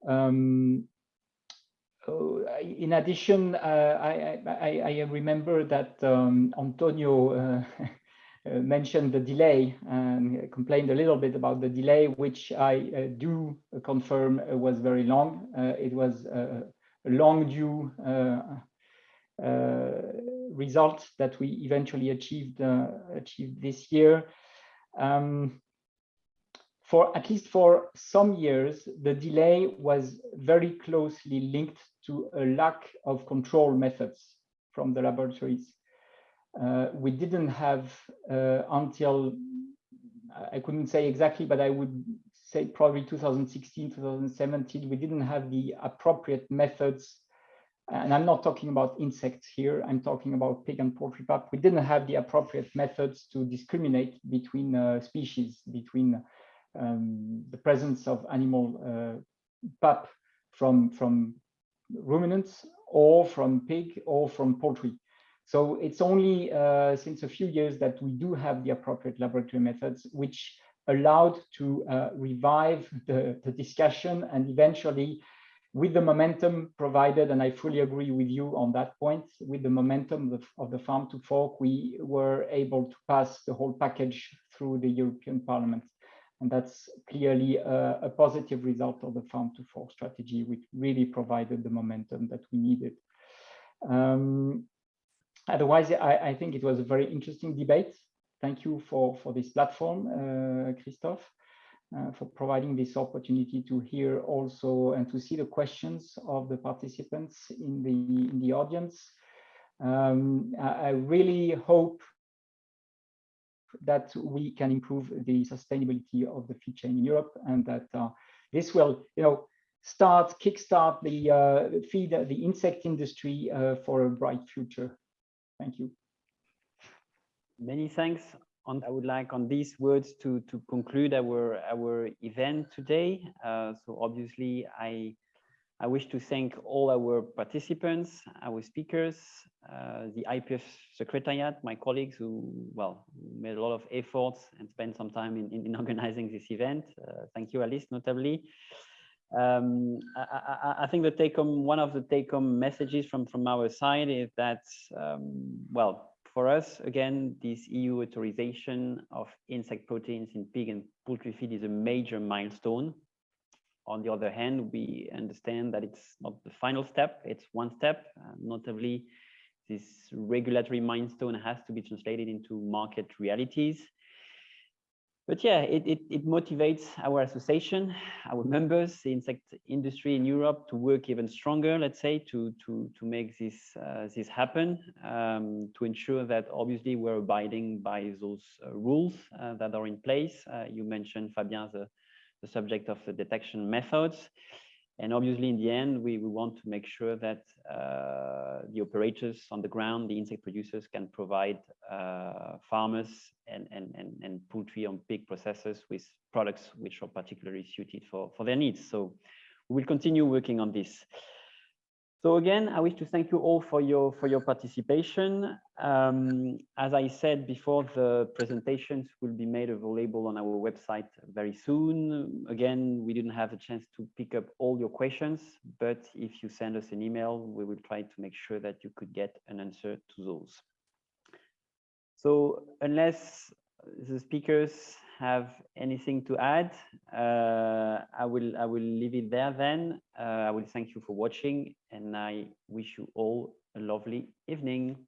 In addition, I remember that António mentioned the delay and complained a little bit about the delay, which I do confirm was very long. It was a long due result that we eventually achieved this year. For at least for some years, the delay was very closely linked to a lack of control methods from the laboratories. We didn't have until, I couldn't say exactly, but I would say probably 2016, 2017, we didn't have the appropriate methods. And I'm not talking about insects here, I'm talking about pig and poultry PAP. We didn't have the appropriate methods to discriminate between species, between the presence of animal PAP from ruminants or from pig or from poultry. So it's only since a few years that we do have the appropriate laboratory methods, which allowed to revive the discussion, and eventually, with the momentum provided, and I fully agree with you on that point, with the momentum of the Farm to Fork, we were able to pass the whole package through the European Parliament. And that's clearly a positive result of the Farm to Fork strategy, which really provided the momentum that we needed. Otherwise, I think it was a very interesting debate. Thank you for this platform, Christophe. For providing this opportunity to hear also and to see the questions of the participants in the audience. I really hope that we can improve the sustainability of the feed chain in Europe, and that this will, kickstart the insect industry for a bright future. Thank you. Many thanks. I would like on these words to conclude our event today. So obviously I wish to thank all our participants, our speakers, the IPIFF Secretariat, my colleagues who made a lot of efforts and spent some time in organizing this event. Thank you, Alice, notably. I think one of the take-home messages from our side is that, for us, again, this EU authorization of insect proteins in pig and poultry feed is a major milestone. On the other hand, we understand that it's not the final step, it's one step. Notably, this regulatory milestone has to be translated into market realities. But yeah, it motivates our association, our members, the insect industry in Europe to work even stronger, let's say, to make this happen, to ensure that obviously we're abiding by those rules that are in place. You mentioned, Fabien, the subject of the detection methods. And obviously, in the end, we want to make sure that the operators on the ground, the insect producers, can provide farmers and poultry and pig processors with products which are particularly suited for their needs. So we will continue working on this. So again, I wish to thank you all for your participation. As I said before, the presentations will be made available on our website very soon. Again, we didn't have a chance to pick up all your questions, but if you send us an email, we will try to make sure that you could get an answer to those. So unless the speakers have anything to add, I will leave it there then. I will thank you for watching, and I wish you all a lovely evening.